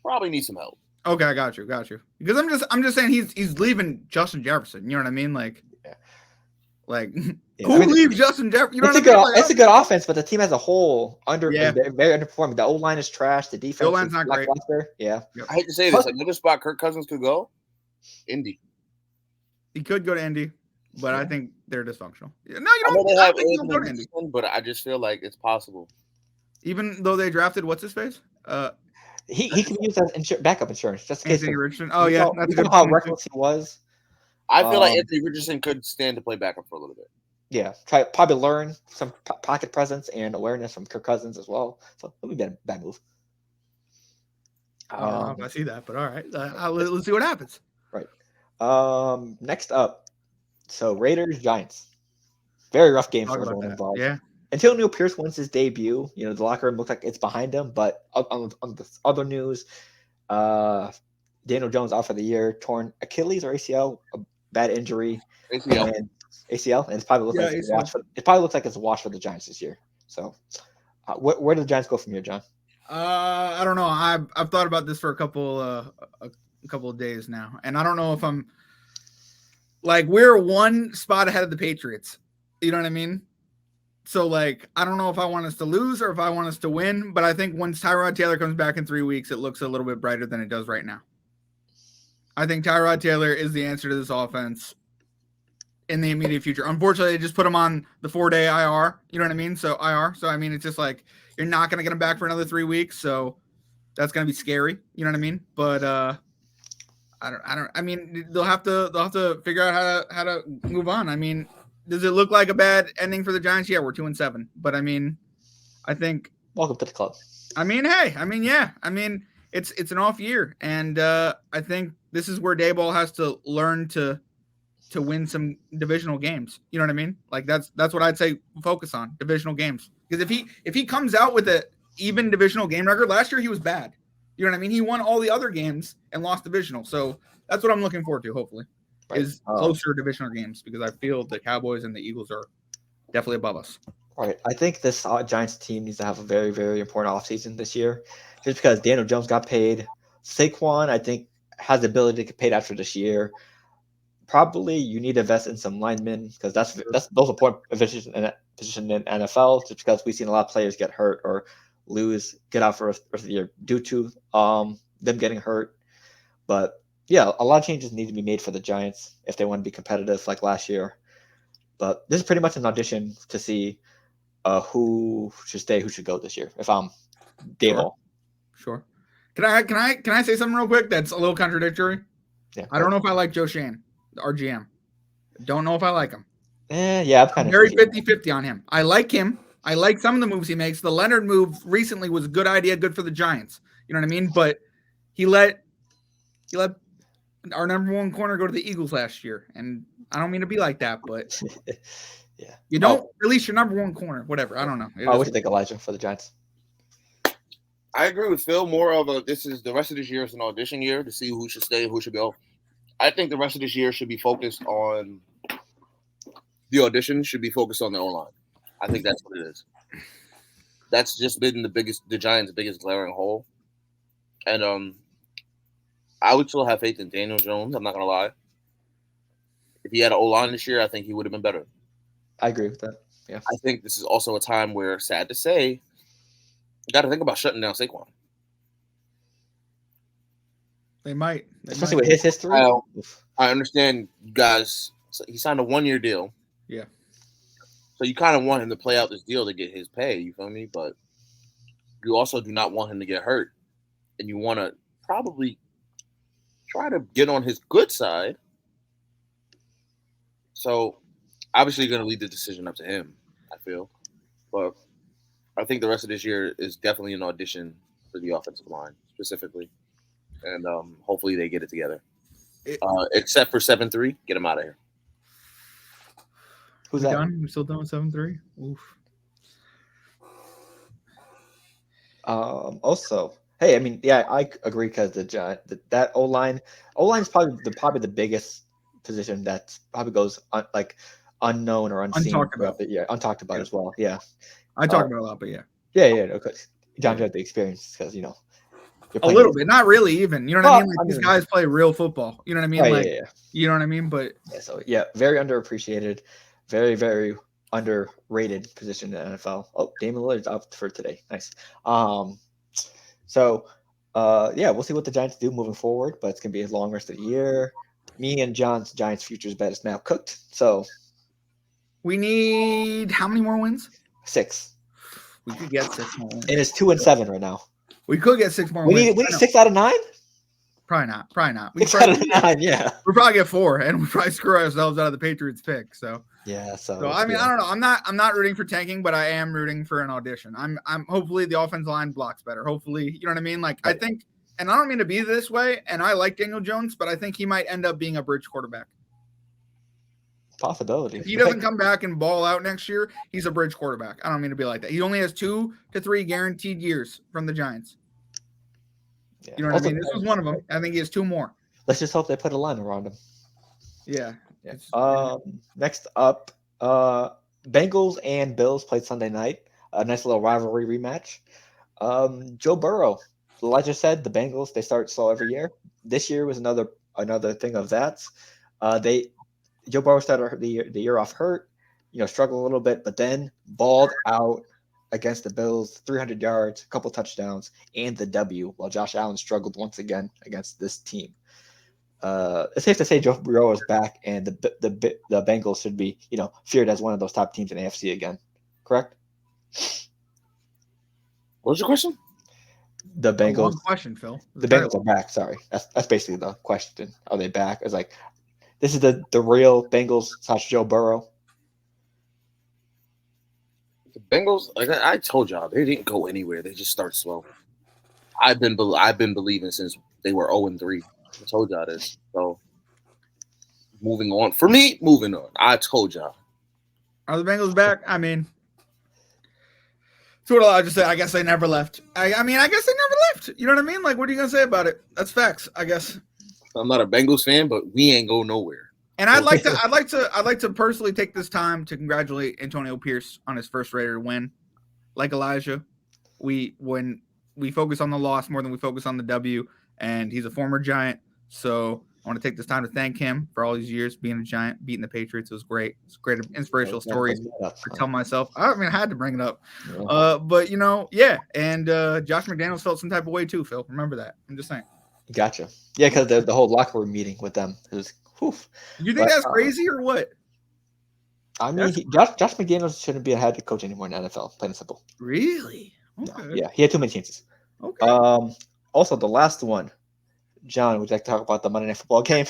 probably needs some help. Okay, I got you. Because I'm just saying he's leaving Justin Jefferson. You know what I mean? Like, who leaves Justin Jefferson? You know it's a good offense, but the team as a whole very underperforming. The O-line is trash. The defense, O-line's not great. Yeah, I hate to say this. Another spot Kirk Cousins could go, Indy. He could go to Indy, but I think they're dysfunctional. No, you I know don't. they I have think he'll go to Indy. but I just feel like it's possible. Even though they drafted what's his face? he can use that backup insurance just in case. Anthony Richardson. Oh yeah, that's you know how reckless he was. I feel like Anthony Richardson could stand to play backup for a little bit. Yeah, probably learn some pocket presence and awareness from Kirk Cousins as well. So that would be a bad move. I see that, but all right, let's see what happens. Right. Next up, so Raiders Giants. Very rough game for everyone involved. Yeah. Until Neil Pierce wins his debut, the locker room looks like it's behind him. But on the other news, Daniel Jones out for the year, torn Achilles or ACL, a bad injury. ACL. And it probably looks like it's a wash. It probably looks like it's a wash for the Giants this year. So, where do the Giants go from here, John? I don't know. I've thought about this for a couple of days now, and I don't know if I'm like we're one spot ahead of the Patriots. You know what I mean? So, like, I don't know if I want us to lose or if I want us to win, but I think once Tyrod Taylor comes back in 3 weeks, it looks a little bit brighter than it does right now. I think Tyrod Taylor is the answer to this offense in the immediate future. Unfortunately, they just put him on the 4-day IR. You know what I mean? So IR. So I mean, it's just like you're not going to get him back for another 3 weeks. So that's going to be scary. You know what I mean? But I mean, they'll have to figure out how to move on. I mean, does it look like a bad ending for the Giants? Yeah, we're 2-7. But I mean, I think Welcome to the club. I mean, hey, I mean, yeah. I mean, it's an off year. And I think this is where Daboll has to learn to win some divisional games. You know what I mean? Like that's what I'd say focus on, divisional games. Because if he comes out with an even divisional game record, last year he was bad. You know what I mean? He won all the other games and lost divisional. So that's what I'm looking forward to, hopefully. Right. Is closer divisional games, because I feel the Cowboys and the Eagles are definitely above us. Right. I think this Giants team needs to have a very, very important offseason this year, just because Daniel Jones got paid. Saquon, I think, has the ability to get paid after this year. Probably you need to invest in some linemen, because that's those important position in NFL, just because we've seen a lot of players get hurt or get out for the rest of the year due to them getting hurt. But yeah, a lot of changes need to be made for the Giants if they want to be competitive like last year. But this is pretty much an audition to see who should stay, who should go this year. If I'm Daboll. Sure. Can I say something real quick that's a little contradictory? Yeah. I don't know if I like Joe Shane, our GM. Don't know if I like him. Yeah, I'm kind of very 50-50 on him. I like him. I like some of the moves he makes. The Leonard move recently was a good idea, good for the Giants. You know what I mean? But he let our number one corner go to the Eagles last year. And I don't mean to be like that, but yeah, you don't release your number one corner. Whatever. I don't know. What do you think, Elijah, for the Giants? I agree with Phil. More of the rest of this year is an audition year to see who should stay, who should go. I think the rest of this year should be focused on the audition. Should be focused on the O-line. I think that's what it is. That's just been the Giants' biggest glaring hole. And I would still have faith in Daniel Jones. I'm not gonna lie. If he had an O-line this year, I think he would have been better. I agree with that. Yeah. I think this is also a time where, sad to say, you got to think about shutting down Saquon. They might. Especially with his history. I understand, guys. He signed a 1-year deal. Yeah. So you kind of want him to play out this deal to get his pay. You feel me? But you also do not want him to get hurt, and you want to probably try to get on his good side. So obviously, you're going to leave the decision up to him, I feel. But I think the rest of this year is definitely an audition for the offensive line, specifically. And hopefully they get it together. Except for 7-3, get him out of here. Who's that? Done? We're still done with 7-3? Oof. Also, hey, I mean, yeah, I agree, because that O-line is probably the biggest position that probably goes unknown or unseen. Untalked about. Untalked about as well. Yeah. I talk about it a lot, but yeah. Yeah. Okay. John, you have the experience, because a little bit, not really even. You know what I mean? Like, these guys play real football. You know what I mean? Right, like, yeah. You know what I mean? But yeah, so yeah, very underappreciated, very, very underrated position in the NFL. Oh, Damon Lillard's out for today. Nice. So we'll see what the Giants do moving forward, but it's gonna be a long rest of the year. Me and John's Giants futures bet is now cooked. So we need how many more wins? 6. We could get 6 more wins. And it's 2-7 right now. We could get 6 more wins. We need 6 out of 9? Probably not. 6 out of 9, yeah. We'll probably get 4, and we probably screw ourselves out of the Patriots pick. So yeah. So I mean, I don't know. I'm not rooting for tanking, but I am rooting for an audition. I'm hopefully the offensive line blocks better. Hopefully, you know what I mean? Like, right. I think, and I don't mean to be this way, and I like Daniel Jones, but I think he might end up being a bridge quarterback. Possibility. If he doesn't come back and ball out next year, he's a bridge quarterback. I don't mean to be like that. He only has 2 to 3 guaranteed years from the Giants. Yeah. You know what I mean? This was one of them. I think he has 2 more. Let's just hope they put a line around him. Yeah. Next up, Bengals and Bills played Sunday night. A nice little rivalry rematch. Joe Burrow. Elijah said the Bengals, they start slow every year. This year was another thing of that. Joe Burrow started the year off hurt. struggled a little bit, but then balled out against the Bills, 300 yards, a couple touchdowns, and the W, while Josh Allen struggled once again against this team. It's safe to say Joe Burrow is back, and the Bengals should be, feared as one of those top teams in AFC again. Correct? What was your question? The Bengals. Long question, Phil. The Bengals are back. Sorry, that's basically the question. Are they back? It's like this is the real Bengals / Joe Burrow. The Bengals, like I told y'all, they didn't go anywhere. They just start slow. I've been believing since they were 0-3. I told y'all this. So moving on. For me, moving on. I told y'all. Are the Bengals back? I mean, that's what I'll just say. I guess they never left. I guess they never left. You know what I mean? Like, what are you gonna say about it? That's facts, I guess. I'm not a Bengals fan, but we ain't go nowhere. And I'd like to personally take this time to congratulate Antonio Pierce on his first Raider win. Like Elijah, when we focus on the loss more than we focus on the W, and he's a former Giant, so I want to take this time to thank him for all these years being a Giant, beating the Patriots. It was great. It's great inspirational stories to tell myself. I mean, I had to bring it up. But yeah. And Josh McDaniels felt some type of way too, Phil. Remember that. I'm just saying. Gotcha. Yeah, because the whole locker room meeting with them is woof. You think that's crazy or what? I mean, Josh McDaniels shouldn't be a head coach anymore in the NFL, plain and simple. Really? Okay. No, yeah, he had too many chances. Okay. Also, the last one, John, would you like to talk about the Monday Night Football game?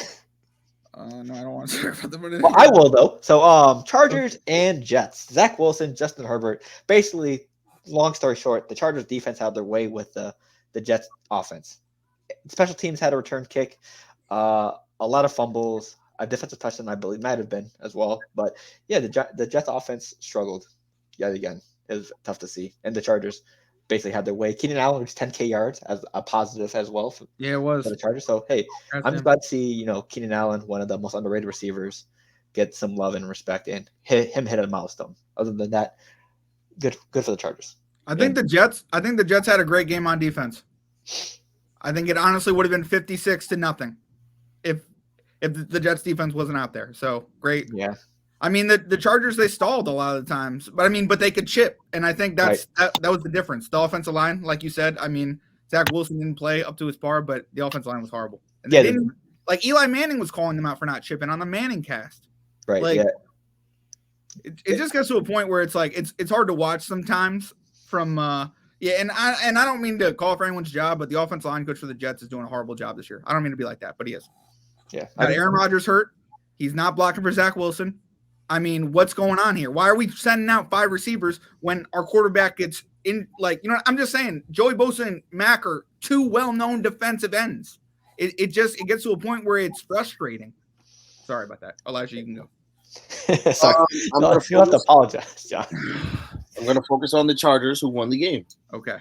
No, I don't want to talk about the Monday Night Well, I will, though. So, Chargers and Jets. Zach Wilson, Justin Herbert. Basically, long story short, the Chargers defense had their way with the Jets offense. Special teams had a return kick. A lot of fumbles, a defensive touchdown, I believe, might have been as well. But yeah, the Jets offense struggled yet again. It was tough to see. And the Chargers basically had their way. Keenan Allen reached 10K yards as a positive as well for the Chargers. So, hey, I'm just glad to see, Keenan Allen, one of the most underrated receivers, get some love and respect and hit a milestone. Other than that, good for the Chargers. I think the Jets had a great game on defense. I think it honestly would have been 56-0 if the Jets defense wasn't out there. So great. Yeah. I mean, the Chargers, they stalled a lot of the times, but they could chip. And I think that was the difference. The offensive line, like you said, I mean, Zach Wilson didn't play up to his par, but the offensive line was horrible. And they didn't, like Eli Manning was calling them out for not chipping on the Manning cast. Right. Like, it just gets to a point where it's like, it's hard to watch sometimes from, and I don't mean to call for anyone's job, but the offensive line coach for the Jets is doing a horrible job this year. I don't mean to be like that, but he is. Yeah. Aaron Rodgers hurt. He's not blocking for Zach Wilson. I mean, what's going on here? Why are we sending out 5 receivers when our quarterback gets in? Like, I'm just saying, Joey Bosa and Mack are 2 well-known defensive ends. It gets to a point where it's frustrating. Sorry about that. Elijah, you can go. Sorry. You have to apologize, John. I'm going to focus on the Chargers who won the game. Okay.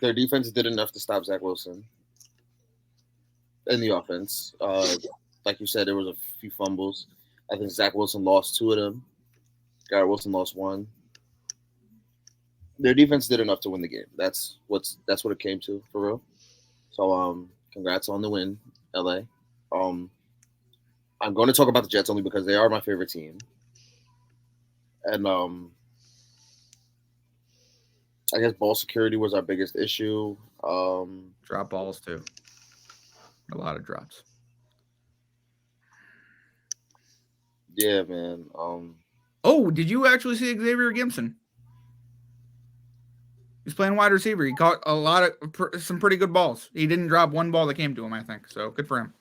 Their defense did enough to stop Zach Wilson in the offense. Like you said, there was a few fumbles. I think Zach Wilson lost 2 of them. Garrett Wilson lost 1. Their defense did enough to win the game. That's what it came to, for real. So, congrats on the win, LA. I'm going to talk about the Jets only because they are my favorite team. And I guess ball security was our biggest issue. Drop balls too. A lot of drops. Yeah, man. Oh, did you actually see Xavier Gibson? He's playing wide receiver. He caught some pretty good balls. He didn't drop 1 ball that came to him, I think. So good for him.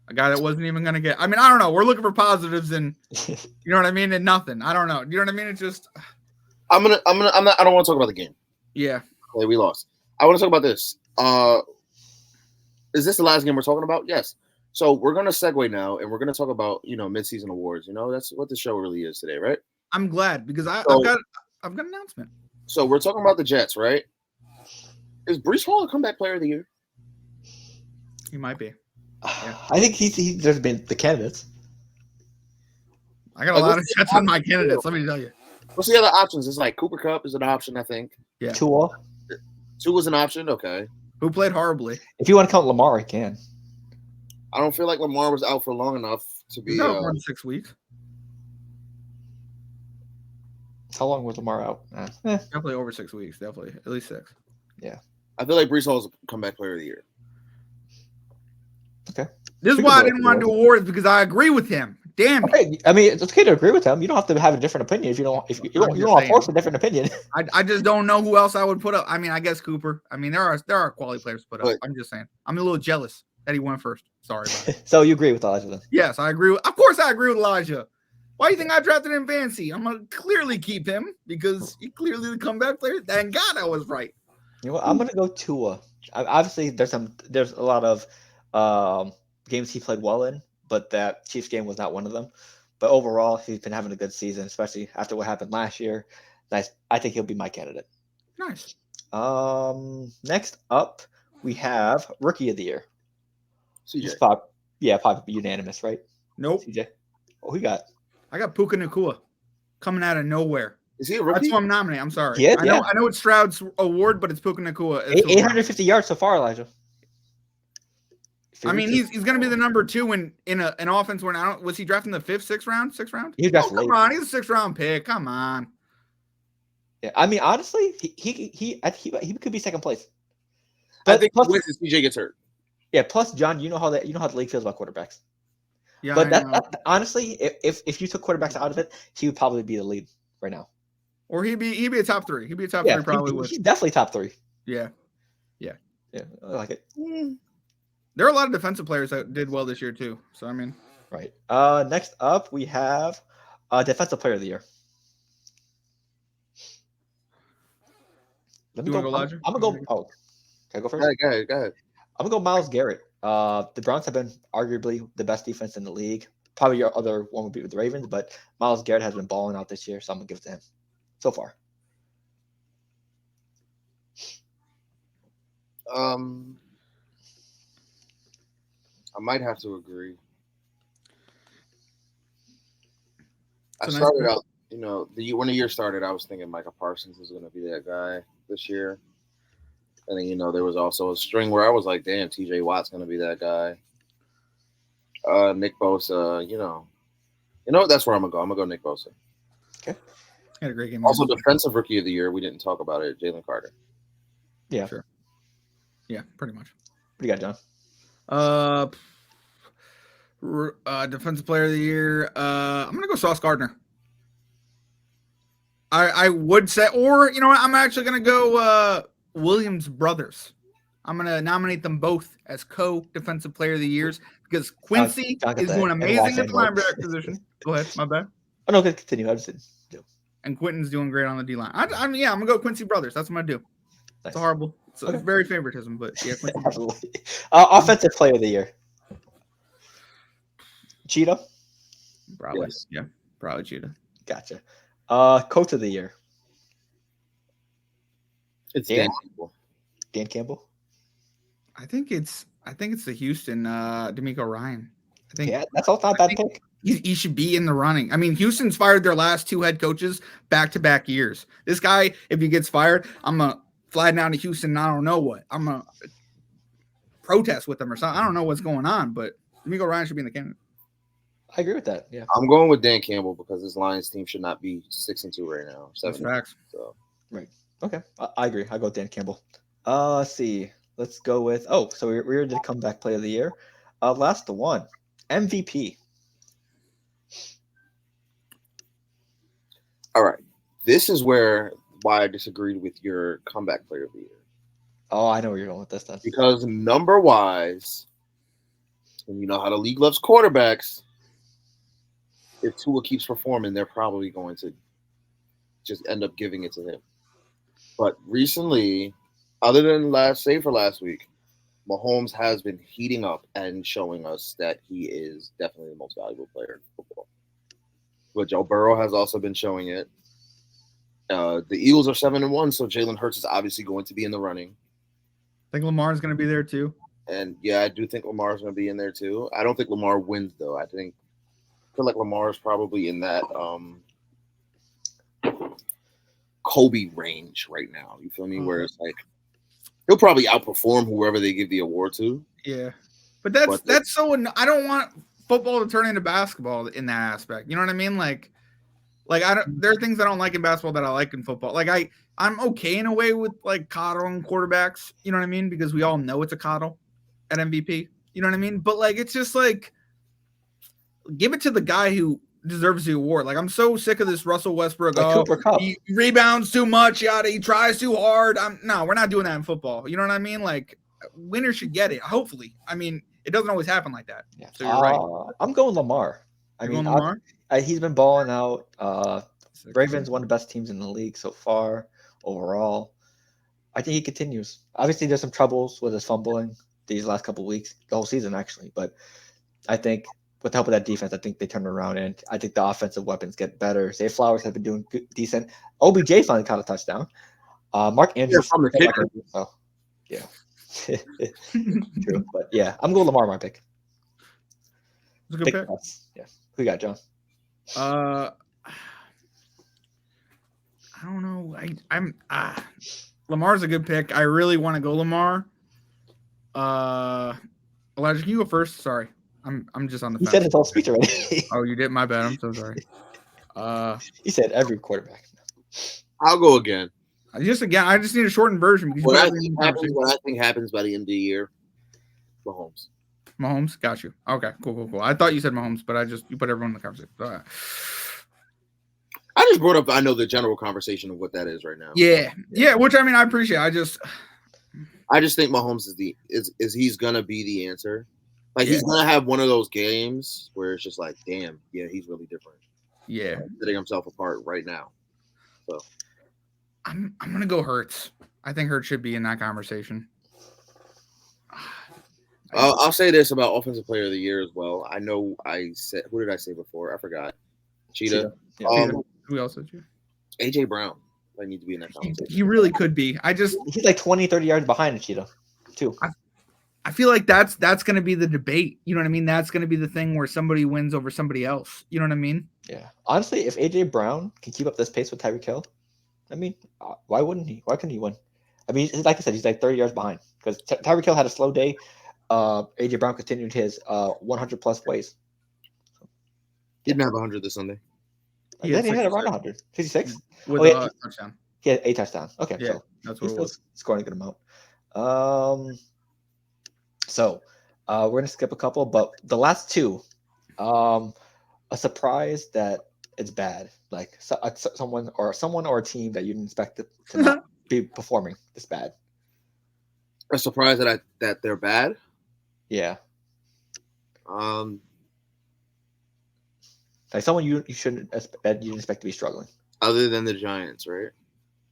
A guy that wasn't even going to get. I mean, I don't know. We're looking for positives and you know what I mean, and nothing. I don't know. You know what I mean? It's just. I don't want to talk about the game. Yeah. Okay, we lost. I want to talk about this. Is this the last game we're talking about? Yes. So we're going to segue now, and we're going to talk about, midseason awards. That's what the show really is today, right? I'm glad because I've got an announcement. So we're talking about the Jets, right? Is Breece Hall a comeback player of the year? He might be. Yeah. I think there's been the candidates. I got a lot of Jets on my candidates. Let me tell you. What's the other options? It's like Cooper Kupp is an option, I think. Yeah. Tua was an option. Okay. Who played horribly? If you want to count Lamar, I can. I don't feel like Lamar was out for long enough to be. No, more than 6 weeks. How long was Lamar out? Definitely over 6 weeks. Definitely at least 6. Yeah. I feel like Brees Hall is a comeback player of the year. Okay. This is why I didn't want to do awards because I agree with him. Damn it. Okay. I mean, it's okay to agree with him. You don't have to have a different opinion if you don't. If you don't want to force a different opinion. I just don't know who else I would put up. I mean, I guess Cooper. I mean, there are quality players to put up. But, I'm just saying. I'm a little jealous that he went first. Sorry about it. So you agree with Elijah then? Yes, I agree. Of course, I agree with Elijah. Why do you think I drafted him fancy? I'm gonna clearly keep him because he clearly the comeback player. Thank God I was right. You know what? I'm gonna go Tua. Obviously, there's a lot of games he played well in, but that Chiefs game was not one of them. But overall, he's been having a good season, especially after what happened last year. I think he'll be my candidate. Nice. Next up, we have Rookie of the Year. CJ. Probably unanimous, right? Nope. CJ. Oh, who got? I got Puka Nacua coming out of nowhere. Is he a rookie? That's who I'm nominating. I'm sorry. Yeah, I know it's Stroud's award, but it's Puka Nacua. 850 yards so far, Elijah. I mean, he's going to be the number 2 in an offense where was he drafted in the 5th, 6th round? 6th round? He drafted late. Come on, he's a 6th round pick. Come on. Yeah, I mean, honestly, he could be second place. I think plus, CJ gets hurt. Yeah. Plus, John, you know how the league feels about quarterbacks. Yeah, but that honestly, if you took quarterbacks out of it, he would probably be the lead right now. Or he'd be a top 3. He'd be a top 3 probably. He's definitely top 3. Yeah. I like it. There are a lot of defensive players that did well this year too. So I mean, right. Next up we have Defensive Player of the Year. Let me go. Elijah? I'm gonna go. Oh, can I go first? Go ahead. I'm gonna go Myles Garrett. The Browns have been arguably the best defense in the league. Probably your other one would be with the Ravens, but Myles Garrett has been balling out this year, so I'm gonna give it to him so far. I might have to agree. I started out, when the year started, I was thinking Micah Parsons was going to be that guy this year. And then, there was also a string where I was like, damn, TJ Watt's going to be that guy. Nick Bosa, that's where I'm going to go. I'm going to go Nick Bosa. Okay. Had a great game. Also, Defensive Rookie of the Year, we didn't talk about it, Jalen Carter. Yeah. Sure. Yeah, pretty much. What do you got, John? Defensive Player of the Year. I'm gonna go Sauce Gardner. I would say, or I'm actually gonna go Williams brothers. I'm gonna nominate them both as co-defensive player of the years because Quincy is doing amazing at the linebacker position. Go ahead, my bad. Oh no, continue. I just didn't. And Quentin's doing great on the D line. I'm gonna go Quincy brothers. That's what I'm gonna do. Nice. It's horrible. It's very favoritism, but yeah. Absolutely. Offensive Player of the Year. Cheetah. Probably. Yes. Yeah. Probably Cheetah. Gotcha. Coach of the Year. It's Dan Campbell. Dan Campbell. I think it's the Houston D'Amico Ryan. I think that's all not bad pick. He should be in the running. I mean, Houston's fired their last 2 head coaches back-to-back years. This guy, if he gets fired, I'm gonna fly down to Houston. And I don't know what. I'm gonna protest with them or something. I don't know what's going on, but D'Amico Ryan should be in the candidate. I agree with that. Yeah, I'm going with Dan Campbell because this Lions team should not be 6-2 right now. 7. That's facts. So right. Okay, I agree. I go with Dan Campbell. Let's see. Let's go with. Oh, so we're the comeback player of the year. Last one, MVP. All right. This is why I disagreed with your comeback player of the year. Oh, I know where you're going with this then. Because number-wise, and you know how the league loves quarterbacks, if Tua keeps performing, they're probably going to just end up giving it to him. But recently, other than last week, Mahomes has been heating up and showing us that he is definitely the most valuable player in football. But Joe Burrow has also been showing it. The Eagles are 7-1, so Jalen Hurts is obviously going to be in the running. I think Lamar is going to be there too. And yeah, I do think Lamar is going to be in there too. I don't think Lamar wins though. I feel like Lamar is probably in that Kobe range right now. You feel me? Where it's like he'll probably outperform whoever they give the award to. Yeah, but that's so. I don't want football to turn into basketball in that aspect. You know what I mean? Like there are things I don't like in basketball that I like in football. Like I'm okay in a way with like coddling quarterbacks. You know what I mean? Because we all know it's a coddle at MVP. You know what I mean? But like it's just like give it to the guy who deserves the award. Like I'm so sick of this Russell Westbrook. Like Cooper Kupp. He rebounds too much. He tries too hard. No, we're not doing that in football. You know what I mean? Like winners should get it. Hopefully. I mean, it doesn't always happen like that. Yeah. So you're right. I'm going Lamar. Going Lamar? He's been balling out. Ravens one of the best teams in the league so far overall. I think he continues. Obviously, there's some troubles with his fumbling these last couple of weeks, the whole season actually. But I think with the help of that defense, I think they turn around, and I think the offensive weapons get better. Zay Flowers has been doing decent. OBJ finally caught a touchdown. Mark Andrews from the kicker. So, yeah. True. But yeah, I'm going Lamar, my pick. It's a good pick. Yeah. Who you got, John? I don't know. I'm Lamar's a good pick. I really want to go Lamar. Elijah, can you go first? Sorry. I'm just on the You fence. said his whole speech already. Oh, you did? My bad. I'm so sorry. He said every quarterback. I'll go again. I just need a shortened version. Because What I think happens by the end of the year, Mahomes, got you. Okay, cool. I thought you said Mahomes, but you put everyone in the conversation. I just brought up, I know the general conversation of what that is right now. Yeah. Which I mean, I appreciate. I just think Mahomes is he's gonna be the answer. Like he's gonna have one of those games where it's just like, damn, yeah, he's really different. Yeah, setting himself apart right now. So I'm gonna go Hurts. I think Hurts should be in that conversation. I'll say this about Offensive Player of the Year as well. I know I said, who did I say before? I forgot. Cheetah. Yeah. Who else did you? AJ Brown. I need to be in that conversation. He really could be. He's like 20, 30 yards behind Cheetah, too. I feel like that's going to be the debate. You know what I mean? That's going to be the thing where somebody wins over somebody else. You know what I mean? Yeah. Honestly, if AJ Brown can keep up this pace with Tyreek Hill, I mean, why wouldn't he? Why couldn't he win? I mean, like I said, he's like 30 yards behind because Tyreek Hill had a slow day. AJ Brown continued his 100 plus plays. Didn't have 100 this Sunday. He had around 100. 56? With a touchdown. He had 8 touchdowns. Okay, yeah, so that's what he's it was. Scoring a good amount. So we're gonna skip a couple, but the last two, a surprise that it's bad, like someone or a team that you didn't expect to not be performing this bad. A surprise that they're bad. Yeah. Like someone you didn't expect to be struggling. Other than the Giants, right?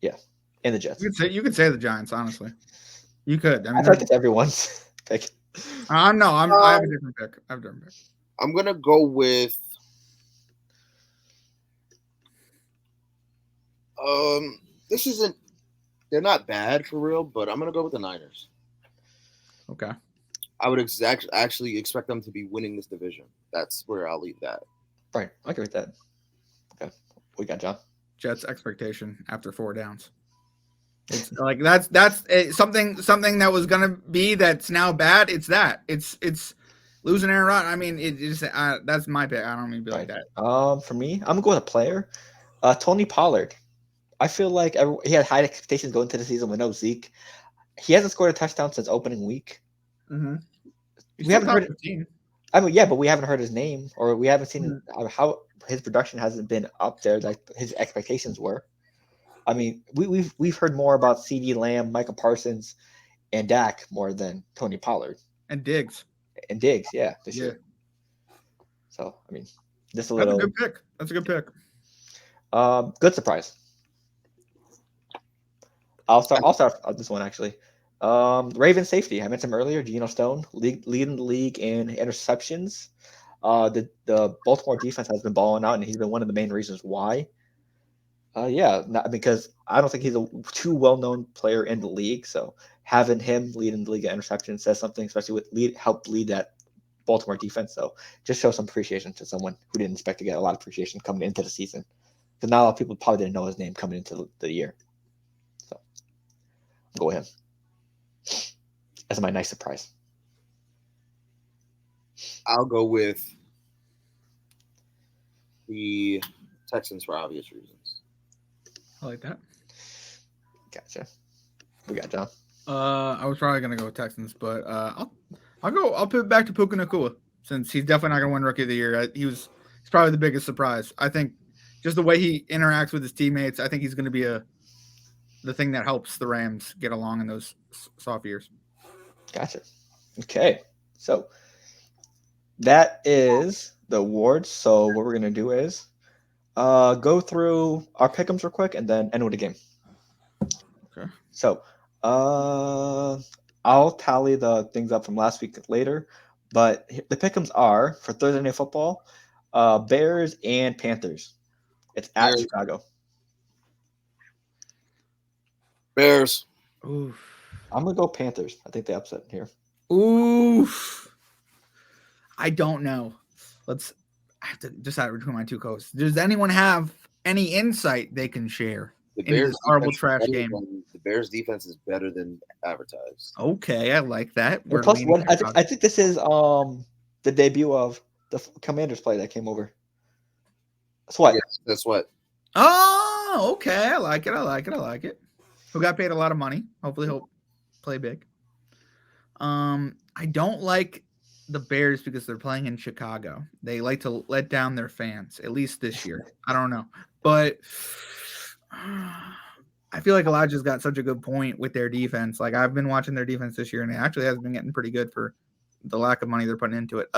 Yeah, and the Jets. You could say the Giants, honestly. You could. I mean, I feel like it's everyone's pick. I have a different pick. I'm gonna go with. This isn't. They're not bad for real, but I'm gonna go with the Niners. Okay. I would actually expect them to be winning this division. That's where I'll leave that. Right, I agree with that. Okay, we got John. Jets expectation after 4 downs. It's like that's something that was gonna be that's now bad. It's losing Aaron Rodgers. I mean, it is that's my pick. I don't mean to be like that. For me, I'm gonna go with a player. Tony Pollard. I feel like he had high expectations going into the season with no Zeke. He hasn't scored a touchdown since opening week. Mm-hmm. We haven't heard. I mean, yeah, but we haven't heard his name, or we haven't seen how his production hasn't been up there like his expectations were. I mean, we've heard more about CeeDee Lamb, Micah Parsons, and Dak more than Tony Pollard and Diggs. Yeah, this year. So I mean, just a little. That's a good pick. That's a good pick. Good surprise. I'll start on this one actually. Ravens safety. I mentioned him earlier. Geno Stone leading the league in interceptions. The Baltimore defense has been balling out, and he's been one of the main reasons why. Because I don't think he's a too well-known player in the league. So having him leading the league at interceptions says something, especially with help lead that Baltimore defense. So just show some appreciation to someone who didn't expect to get a lot of appreciation coming into the season, because not a lot of people probably didn't know his name coming into the year. So I'll go with him as my nice surprise. I'll go with the Texans for obvious reasons. I like that. Gotcha. We got John. I was probably gonna go with Texans, but I'll put it back to Puka Nacua since he's definitely not gonna win Rookie of the Year. He's probably the biggest surprise. I think just the way he interacts with his teammates, I think he's gonna be the thing that helps the Rams get along in those soft years. Gotcha. Okay. So that is the awards. So what we're gonna do is go through our pick'ems real quick and then end with the game. Okay. So I'll tally the things up from last week later, but the pick'ems are for Thursday Night Football, Bears and Panthers. It's at Bears. Chicago. Bears. Oof. I'm gonna go Panthers. I think they upset here. Oof. I don't know. I have to decide between my two coasts. Does anyone have any insight they can share The into this horrible trash game? The Bears defense is better than advertised. Okay, I like that. And plus, I think this is the debut of the Commanders play that came over. Sweat. Yes, that's what. Oh, okay. I like it. Who got paid a lot of money. Hopefully he'll play big. I don't like the Bears because they're playing in Chicago. They like to let down their fans, at least this year. I don't know. But I feel like Elijah's got such a good point with their defense. Like I've been watching their defense this year, and it actually has been getting pretty good for the lack of money they're putting into it.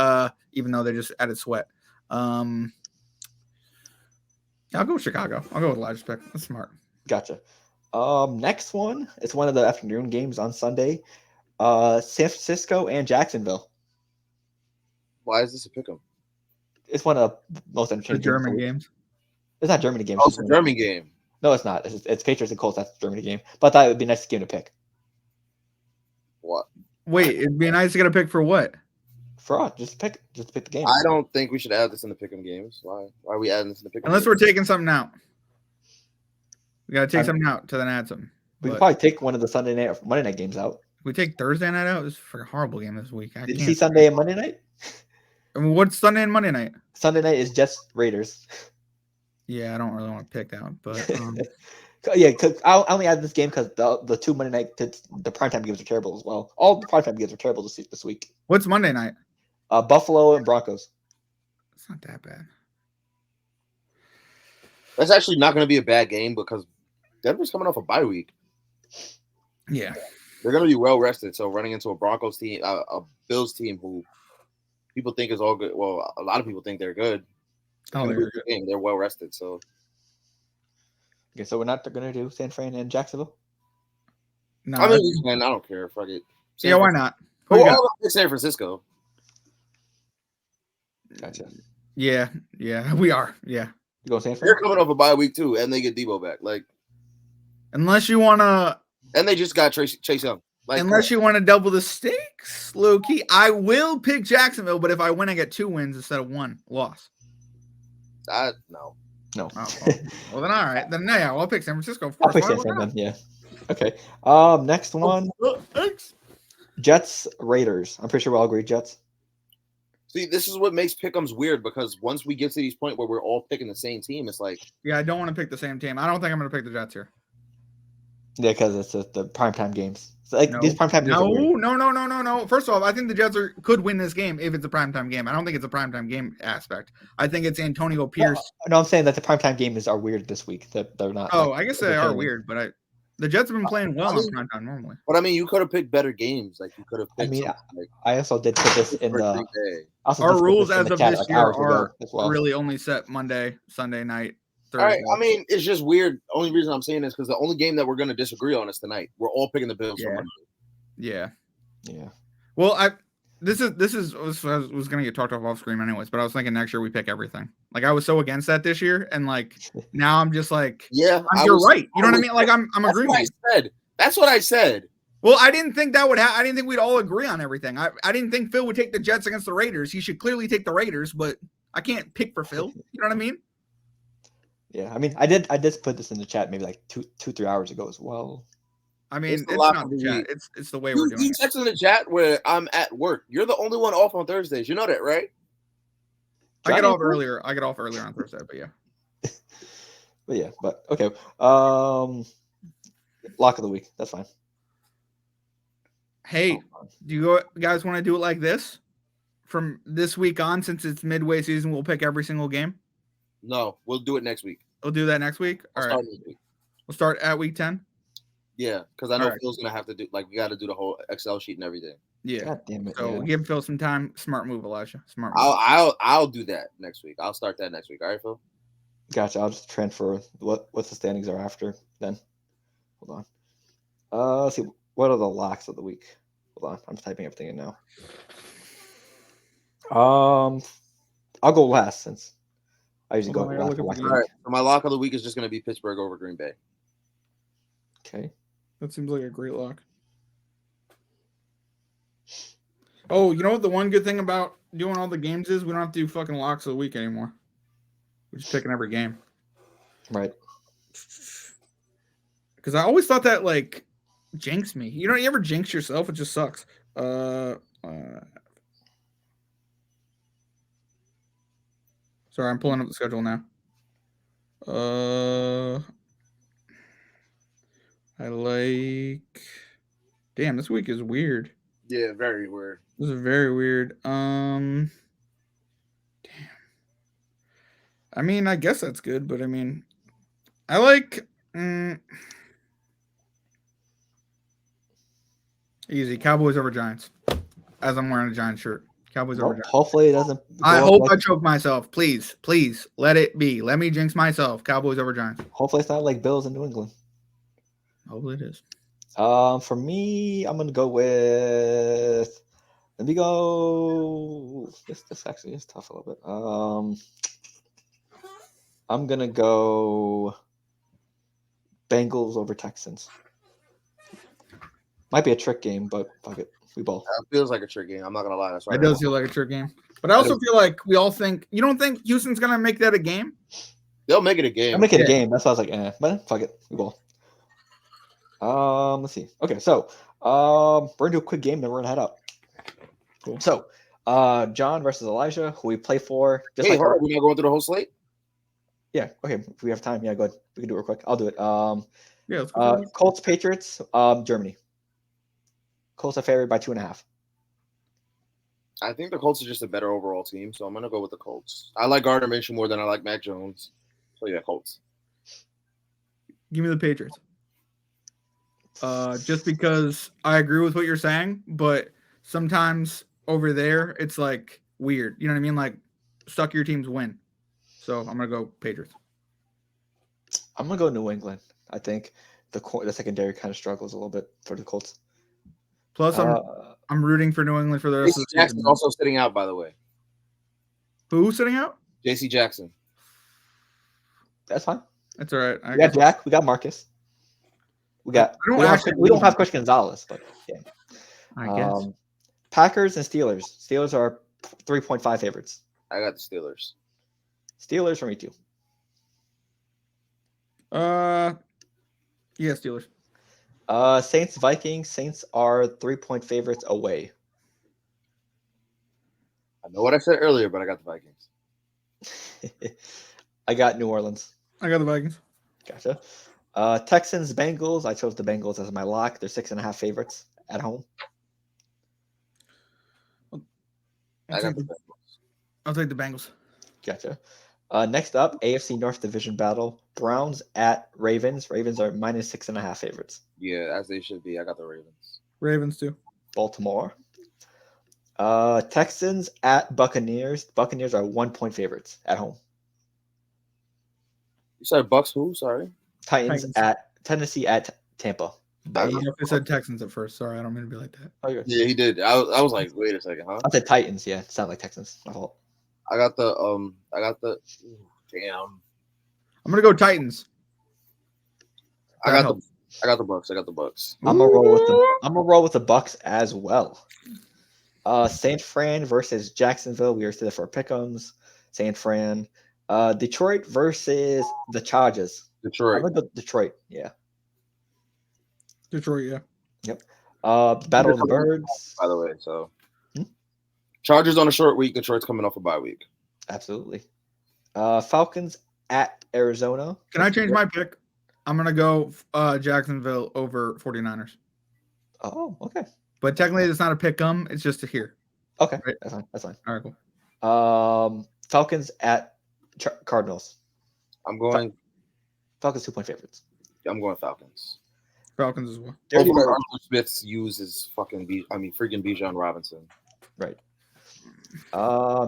Even though they're just added Sweat. I'll go with Chicago. I'll go with Elijah's pick. That's smart. Gotcha. Next one, it's one of the afternoon games on Sunday. San Francisco and Jacksonville. Why is this a pick'em? It's one of the most entertaining German games. It's not Germany games. Oh, it's a German game. No, it's not. It's Patriots and Colts. That's the Germany game. But I thought it would be a nice game to pick. What? Wait, it'd be nice to get a pick for what? Just pick the game. I don't think we should add this in the pick'em games. Why are we adding this in the pick'em? Unless games? we're taking something out. We gotta take something out to then add something. We But could probably take one of the Sunday night or Monday night games out. we take Thursday night out. This is a horrible game this week. Did you see Sunday and Monday night? And what's Sunday and Monday night? Sunday night is just Raiders. Yeah, I don't really want to pick that one, but Yeah, because I only add this game because the two Monday night the primetime games are terrible as well. All the primetime games are terrible this week. what's Monday night? Buffalo and Broncos. It's not that bad. That's actually not going to be a bad game because Denver's coming off a bye week. Yeah. They're going to be well rested. So running into a Broncos team, a Bills team who people think is all good. Well, a lot of people think they're good. Oh, they're good. They're well rested. So Okay, so we're not going to do San Fran and Jacksonville. No, I mean, man, I don't care. Fuck it. yeah, why not? Who Oh, you got? I'll San Francisco. Gotcha. Yeah, we are. Yeah. You go San Fran? They're coming off a bye week too, and they get Debo back. Like, Unless you wanna and they just got Chase Young. Like, unless you want to double the stakes, low key, I will pick Jacksonville, but if I win, I get 2 wins instead of 1 loss. No. No. Oh, well, then all right. Then yeah, I'll pick San Francisco. Of I'll course. pick Why San Fran not? then, yeah. Okay. Next one, Thanks. Jets Raiders. I'm pretty sure we all agree Jets. See, this is what makes pick'ems weird because once we get to these point where we're all picking the same team, it's like Yeah, I don't want to pick the same team. I don't think I'm going to pick the Jets here. Yeah, because it's the primetime games. So, like No. these primetime games. Are weird. No. First of all, I think the Jets could win this game if it's a primetime game. I don't think it's a primetime game aspect. I think it's Antonio Pierce. No, I'm saying that the primetime games are weird this week. That they're not. Oh, like, I guess they are entertaining. weird, but the Jets have been playing well I mean- on primetime normally. But I mean, you could have picked better games. Like you could have. I Picked mean, something, like, I also did put this in for the. Green Bay. Also Our just put rules this in as the of chat, this like, year hours ago are as well. really only set Monday, Sunday night, All Thursday. right, I mean, it's just weird. Only reason I'm saying this because the only game that we're going to disagree on is tonight. We're all picking the Bills. Yeah. For Monday. Yeah. Yeah. Well, this was going to get talked off screen anyways, but I was thinking next year we pick everything. Like I was so against that this year, and like now I'm just like, Yeah, you're right. You know what I mean? Like I'm That's agreeing what with I you. said. That's what I said. Well, I didn't think that would happen. I didn't think we'd all agree on everything. I didn't think Phil would take the Jets against the Raiders. He should clearly take the Raiders, but I can't pick for Phil. You know what I mean? Yeah. I mean, I did put this in the chat maybe like 3 hours ago as well. I mean, It's it's, the lot not for the me. chat. It's the way we're doing You it. text in the chat where I'm at work. You're the only one off on Thursdays. You know that, right? I get Johnny off approved? earlier. I get off earlier on Thursday, but yeah. But okay. Lock of the week. That's fine. Hey, do you guys want to do it like this? From this week on, since it's midway season, we'll pick every single game. No, we'll do it next week. We'll do that next week. All right. Start next week. We'll start at week 10. Yeah, because I know All right. Phil's gonna have to do we got to do the whole Excel sheet and everything. Yeah. God damn it. So yeah. give Phil some time. Smart move, Elijah. Smart move. I'll do that next week. I'll start that next week. All right, Phil. Gotcha. I'll just transfer what the standings are after then. Hold on. Let's see. What are the locks of the week? Hold on. I'm typing everything in now. I'll go last since I usually Hold go on, I gotta last. look at the All right. So my lock of the week is just gonna be Pittsburgh over Green Bay. Okay. That seems like a great lock. Oh, you know what? The one good thing about doing all the games is we don't have to do fucking locks of the week anymore. We're just picking every game. Right. Because I always thought that like jinxed me. You ever jinx yourself? It just sucks. Sorry, I'm pulling up the schedule now. I like. Damn, this week is weird. Yeah, very weird. This is very weird. Damn. I mean, I guess that's good, but I mean, I like easy Cowboys over Giants. As I'm wearing a Giants shirt, Cowboys over Giants. Hopefully it doesn't. I go hope up I like, choke myself. Please, please let it be. Let me jinx myself. Cowboys over Giants. hopefully it's not like Bills in New England. Hopefully it is. For me, I'm gonna go with. Let me go. This actually is tough a little bit. I'm gonna go Bengals over Texans. Might be a trick game, but fuck it. We both. It feels like a trick game. I'm not gonna lie. That's why It does feel like a trick game. But I also feel like we all think you don't think Houston's gonna make that a game? they'll make it a game. I'm making a game. That's why I was like, but fuck it. We both. Let's see. Okay, so we're gonna do a quick game, then we're gonna head up. Cool. So, John versus Elijah, who we play for. Just Hey, like hold on, we're not going through the whole slate. yeah. Okay, if we have time, yeah, go ahead. We can do it real quick. I'll do it. Yeah, let's go. Colts, Patriots, Germany. Colts are favored by 2.5. I think the Colts are just a better overall team, so I'm gonna go with the Colts. I like Gardner Minshew more than I like Mac Jones, so yeah, Colts. Give me the Patriots. Just because I agree with what you're saying, but sometimes over there it's like weird. You know what I mean? Like suck your teams win. So I'm gonna go Patriots. I'm gonna go New England. I think the secondary kind of struggles a little bit for the Colts. Plus, I'm rooting for New England for the rest JC of the Jackson's season. also sitting out, by the way. Who's sitting out? JC Jackson. That's fine. That's all right. We got Jack. We got Marcus. We don't have Chris Gonzalez, but yeah. I guess. Packers and Steelers. Steelers are 3.5 favorites. I got the Steelers. Steelers for me too. Yeah, Steelers. Saints Vikings. Saints are 3-point favorites away. I know what I said earlier, but I got the Vikings. I got New Orleans. I got the Vikings. Gotcha. Texans Bengals. I chose the Bengals as my lock. They're 6.5 favorites at home. I got the Bengals. I'll take the Bengals. Gotcha. Next up, AFC North Division battle. Browns at Ravens. Ravens are minus 6.5 favorites. Yeah, as they should be. I got the Ravens. Ravens too. Baltimore. Texans at Buccaneers. Buccaneers are 1-point favorites at home. You said Bucks who? Sorry. Titans at Tennessee at Tampa. I don't know if I said Texans at first. Sorry, I don't mean to be like that. Oh, you're good. Yeah, he did. I was like, wait a second, huh? I said Titans. Yeah, it sounded like Texans. My fault. I got the damn. I'm gonna go Titans. I got the Bucks. I got the Bucks. I'm gonna roll with the Bucks as well. San Fran versus Jacksonville. We are still for pick'ems. San Fran. Detroit versus the Chargers. Detroit. I'm gonna go Detroit. Yeah. Detroit, yeah. Yep. Battle of the Birds. By the way, so Chargers on a short week. Detroit's coming off a bye week. Absolutely. Falcons at Arizona. Can I change my pick? I'm gonna go Jacksonville over 49ers. Oh, okay. But technically, it's not a pick 'em. It's just a here. Okay, Right. that's fine. That's fine. All right, cool. Falcons at Cardinals. I'm going. Falcons 2-point favorites. I'm going Falcons. Falcons as well. Dirty Hopefully, Bird. Arthur Smith's uses freaking Bijan Robinson. Right.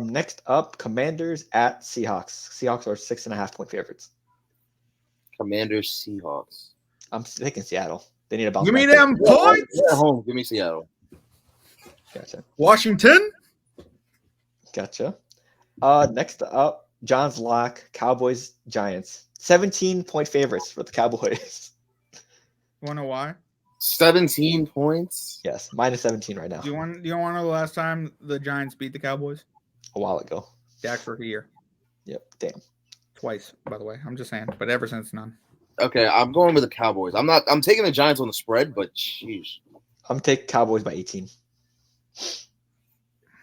Next up, Commanders at Seahawks. Seahawks are 6.5-point favorites. Commanders, Seahawks. I'm thinking Seattle. They need a bounce. Give me back. them points. Yeah, at home. Give me Seattle. Gotcha. Washington. Gotcha. Next up, John's lock, Cowboys, Giants. 17-point favorites for the Cowboys. Want to know why? 17 points. Yes, minus 17 right now. Do you want to know the last time the Giants beat the Cowboys? A while ago. Dak's rookie year. Yep. Damn. Twice, by the way. I'm just saying. But ever since, none. Okay, I'm going with the Cowboys. I'm taking the Giants on the spread, but sheesh. I'm taking Cowboys by 18.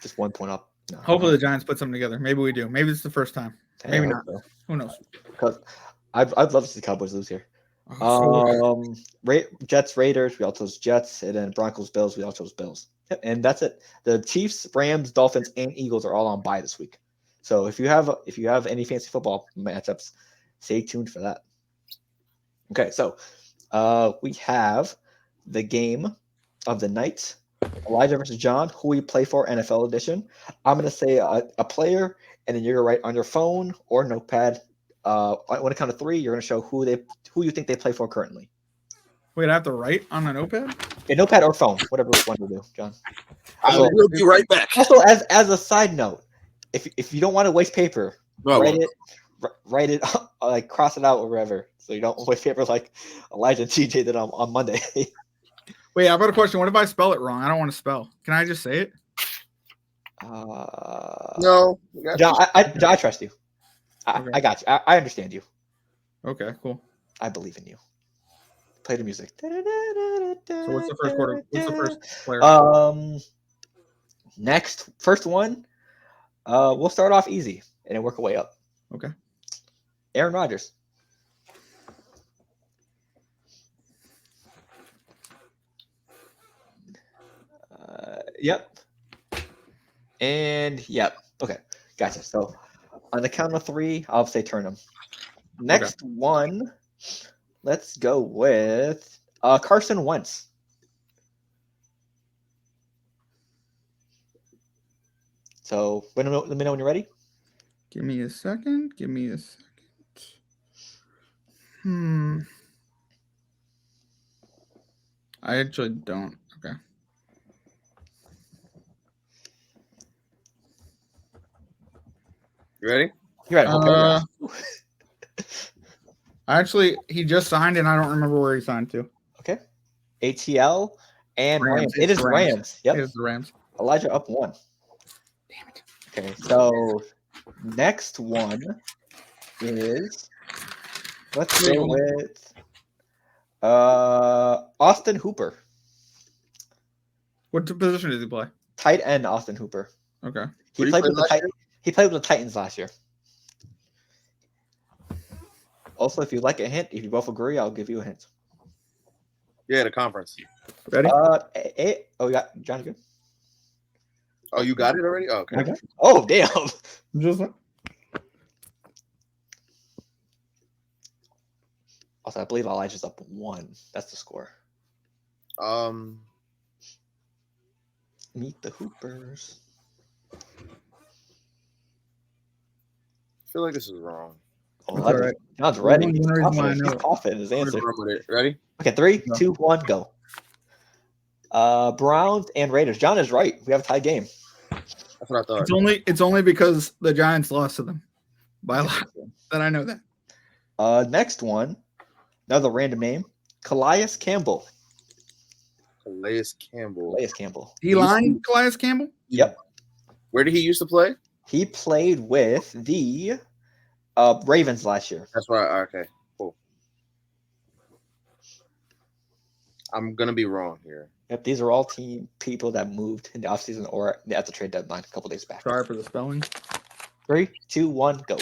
Just 1 point up. No, Hopefully the Giants put something together. Maybe we do. Maybe it's the first time. Maybe not. So. Who knows? Because I'd love to see the Cowboys lose here. Oh, Jets, Raiders, we all chose Jets, and then Broncos, Bills, we all chose Bills. Yep, and that's it. The Chiefs, Rams, Dolphins, and Eagles are all on bye this week. So if you have any fancy football matchups, stay tuned for that. Okay, so we have the game of the night. Elijah versus John, who we play for NFL edition. I'm gonna say a player, and then you're gonna write on your phone or notepad. When it counts to 3, you're gonna show who you think they play for currently. Wait, I have to write on a notepad? A notepad or phone, whatever you want to do, John. I will be right back. Also, as a side note, if you don't want to waste paper, write it like cross it out or whatever, so you don't waste paper like Elijah and TJ did on Monday. Wait, I've got a question. What if I spell it wrong? I don't want to spell. Can I just say it? No. John, I trust you. I got you. I understand you. Okay, cool. I believe in you. Play the music. So what's the first quarter? What's the first player? First one. We'll start off easy and then work our way up. Okay. Aaron Rodgers. Yep. And yep. Okay. Gotcha. So on the count of 3, I'll say turn him. Next one. Let's go with Carson Wentz. So let me know when you're ready. Give me a second. I actually don't. Okay. You ready? You're right. Actually, he just signed, and I don't remember where he signed to. Okay. ATL and Rams. It It's is the Rams. Yep. It is the Rams. Elijah up 1. Damn it. Okay. So next one is let's go with Austin Hooper. What position does he play? Tight end Austin Hooper. Okay. He played with the Titans last year. Also, if you'd like a hint, if you both agree, I'll give you a hint. Yeah, the conference. Ready? You got John, you good? Oh, you got it already? Oh, okay. Okay. Oh, damn. Just Also, I believe Elijah's up 1. That's the score. Meet the Hoopers. I feel like this is wrong. Oh, That's all right. John's ready. One He's reason why I confident. know He's it. confident in his answer. Ready? Okay, 3, Yeah. 2, 1, go. Browns and Raiders. John is right. We have a tie game. That's what I thought. It's only because the Giants lost to them by a lot that I know that. Next one, another random name, Calais Campbell. Calais Campbell. D-line Calais Campbell? Yep. Where did he used to play? He played with the Ravens last year. That's right. Okay, cool. I'm going to be wrong here. Yep, these are all people that moved in the offseason or at the trade deadline a couple days back. Sorry for the spelling. 3, 2, 1, go.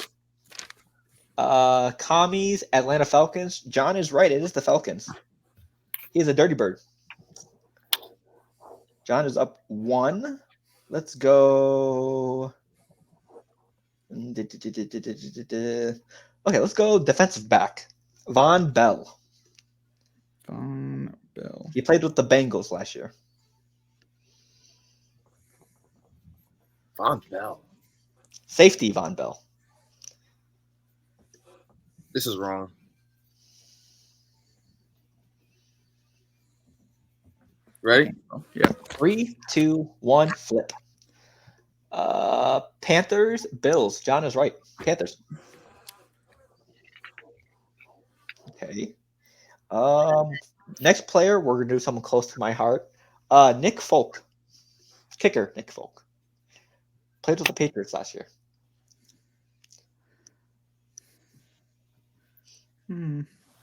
Commies, Atlanta Falcons. John is right. It is the Falcons. He's a dirty bird. John is up 1. Let's go. Okay, let's go defensive back. Von Bell. Von Bell. He played with the Bengals last year. Von Bell. Safety, Von Bell. This is wrong. Ready? Yeah. 3, 2, 1, flip. Panthers, Bills. John is right. Panthers. Okay. Next player, we're gonna do someone close to my heart. Nick Folk. Kicker, Nick Folk. Played with the Patriots last year.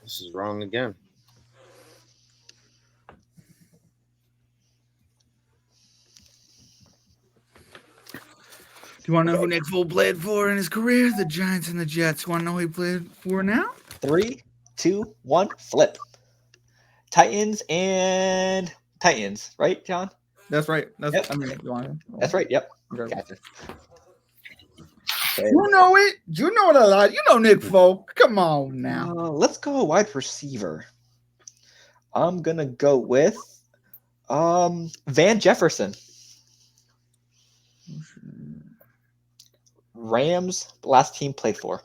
This is wrong again. Do you want to know who Nick Foles played for in his career? The Giants and the Jets. Want to know who he played for now? 3, 2, 1, flip. Titans, right, John? That's right. That's Yep. I mean, you want to? That's right. Yep. Okay. Gotcha. Okay. You know it. You know it a lot. You know Nick Foles. Come on now. Let's go wide receiver. I'm gonna go with Van Jefferson. Rams, last team played for.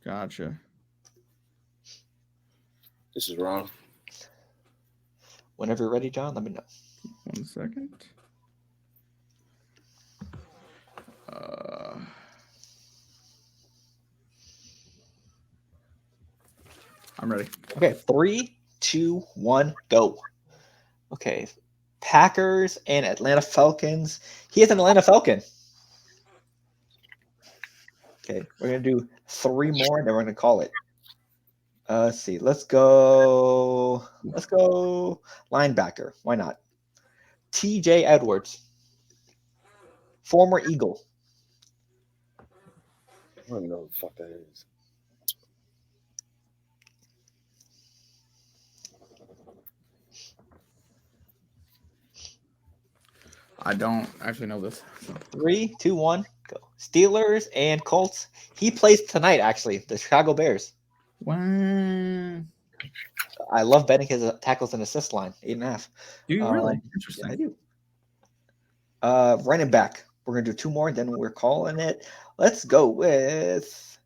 Gotcha. This is wrong. Whenever you're ready, John, let me know. 1 second. I'm ready. Okay, 3, 2, 1, go. Okay, Packers and Atlanta Falcons. He is an Atlanta Falcon. Okay, we're gonna do 3 more, and then we're gonna call it. Let's see. Let's go linebacker. Why not? TJ Edwards, former Eagle. I don't know what the fuck that is. I don't actually know this. 3, 2, 1, go. Steelers and Colts. He plays tonight, actually. The Chicago Bears. Wow. I love betting his tackles and assist line, 8.5. Do you really? Interesting. Yeah, I do. Running back. We're gonna do 2 more, then we're calling it. Let's go with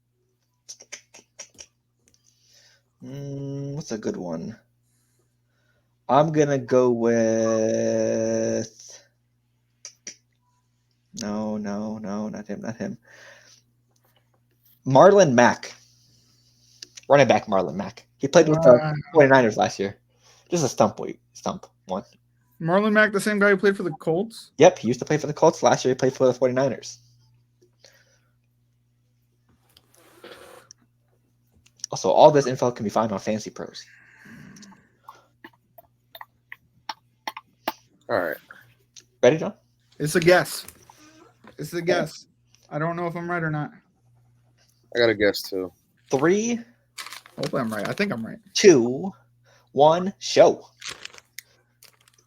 what's a good one? I'm gonna go with no, not him. Marlon Mack. Running back Marlon Mack. He played with the 49ers last year. Just a stump one. Marlon Mack, the same guy who played for the Colts? Yep, he used to play for the Colts last year. He played for the 49ers. Also, all this info can be found on Fantasy Pros. All right. Ready, John? It's a guess. It's a guess. I don't know if I'm right or not. I got a guess too. 3, Hopefully I'm right. I think I'm right. 2, 1, show.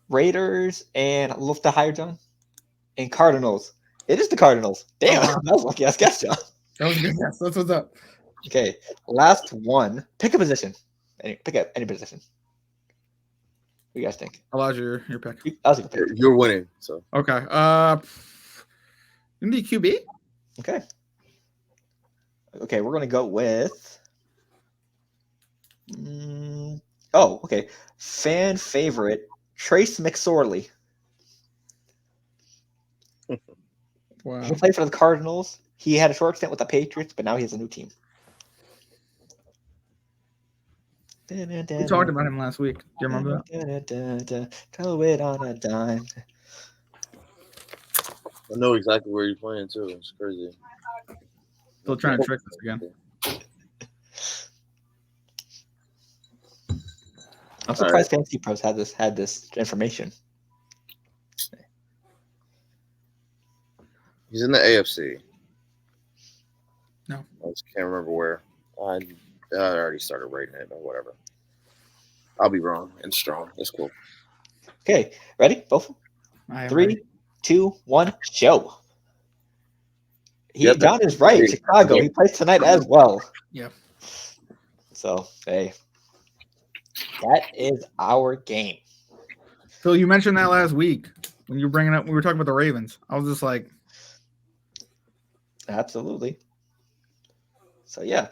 Raiders and look to higher, John. And Cardinals. It is the Cardinals. Damn, that was lucky. I guess, John. That was a good guess. That's what's up. Okay, last one. Pick a position. Pick any position. What do you guys think? Elijah, your pick. I was gonna pick. You're winning, so Okay. You need QB? Okay. Okay, we're gonna go with. Okay. Fan favorite Trace McSorley. Wow. He played for the Cardinals. He had a short stint with the Patriots, but now he has a new team. We talked about him last week. Do you remember that? Throw it on a dime. I know exactly where you're playing too. It's crazy. Still trying to trick us again. I'm surprised Fantasy Pros had this information. He's in the AFC. No. I just can't remember where. I already started writing it or whatever. I'll be wrong and strong. It's cool. Okay, ready? Both? I am 3, ready. 2, 1, show. Yep. John is right. Chicago. He plays tonight as well. Yeah. So, hey, that is our game. Phil, you mentioned that last week when you were bringing up. We were talking about the Ravens. I was just like, Absolutely. So, yeah,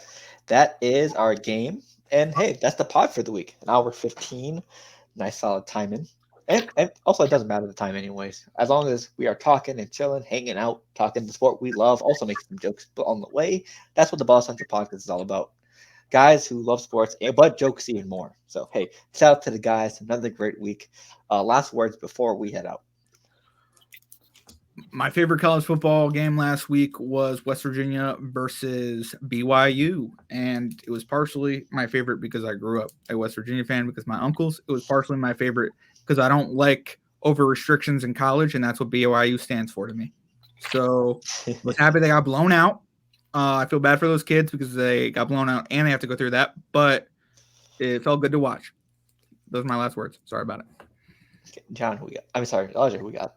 that is our game. And hey, that's the pod for the week. An hour 15. Nice solid timing. And also, it doesn't matter the time, anyways. As long as we are talking and chilling, hanging out, talking the sport we love, also making some jokes on the way. That's what the Ball Central podcast is all about. Guys who love sports, but jokes even more. So, hey, shout out to the guys. Another great week. Last words before we head out. my favorite college football game last week was West Virginia versus BYU. And it was partially my favorite because I grew up a West Virginia fan because my uncles. It was partially my favorite because I don't like over restrictions in college, and that's what BYU stands for to me. So I was happy they got blown out. I feel bad for those kids because they got blown out and they have to go through that, but it felt good to watch. Those are my last words. Sorry about it. Okay, John, who we got? I'm sorry, Elijah, who we got?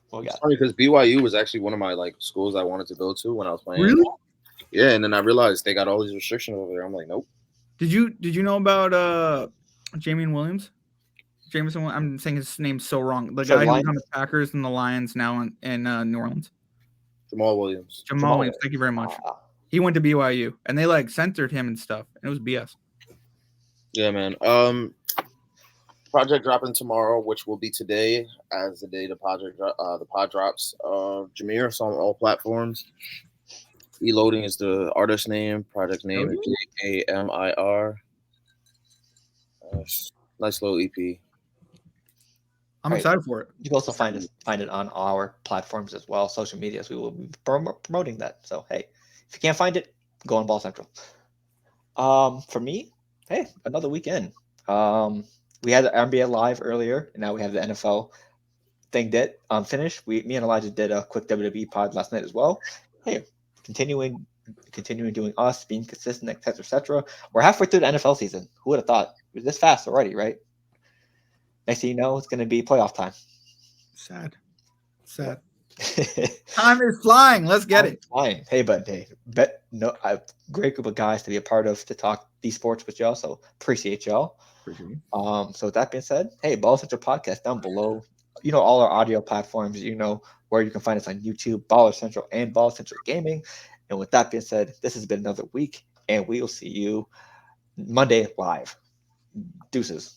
What we It's got? funny because BYU was actually one of my like schools I wanted to go to when I was playing. Really? Yeah, and then I realized they got all these restrictions over there. I'm like, nope. Did you know about Jamie Williams? Jameson, I'm saying his name's so wrong. The So guy who's Lions- on the Packers and the Lions now in New Orleans. Jamal Williams. Jamal Williams, thank you very much. He went to BYU and they like censored him and stuff. And it was BS. Yeah, man. Project dropping tomorrow, which will be today as the day the pod drops. Jamir, it's on all platforms. Loading is the artist name. Project name is Jamir. Nice little EP. I'm excited for it. You can also find it on our platforms as well, social medias. We will be promoting that. So hey, if you can't find it, go on Ball Central. For me, hey, another weekend. We had the NBA Live earlier, and now we have the NFL thing finished. Me and Elijah did a quick WWE pod last night as well. Hey, continuing doing us, being consistent, etc., etc. We're halfway through the NFL season. Who would have thought? It was this fast already, right? Next thing you know, it's going to be playoff time. Sad. Time is flying. Let's get it. Flying. Hey, but hey, a great group of guys to be a part of to talk these sports with y'all. So appreciate y'all. So with that being said, hey, Ball Central Podcast down below. You know all our audio platforms. You know where you can find us on YouTube, Baller Central, and Ball Central Gaming. And with that being said, this has been another week, and we will see you Monday live. Deuces.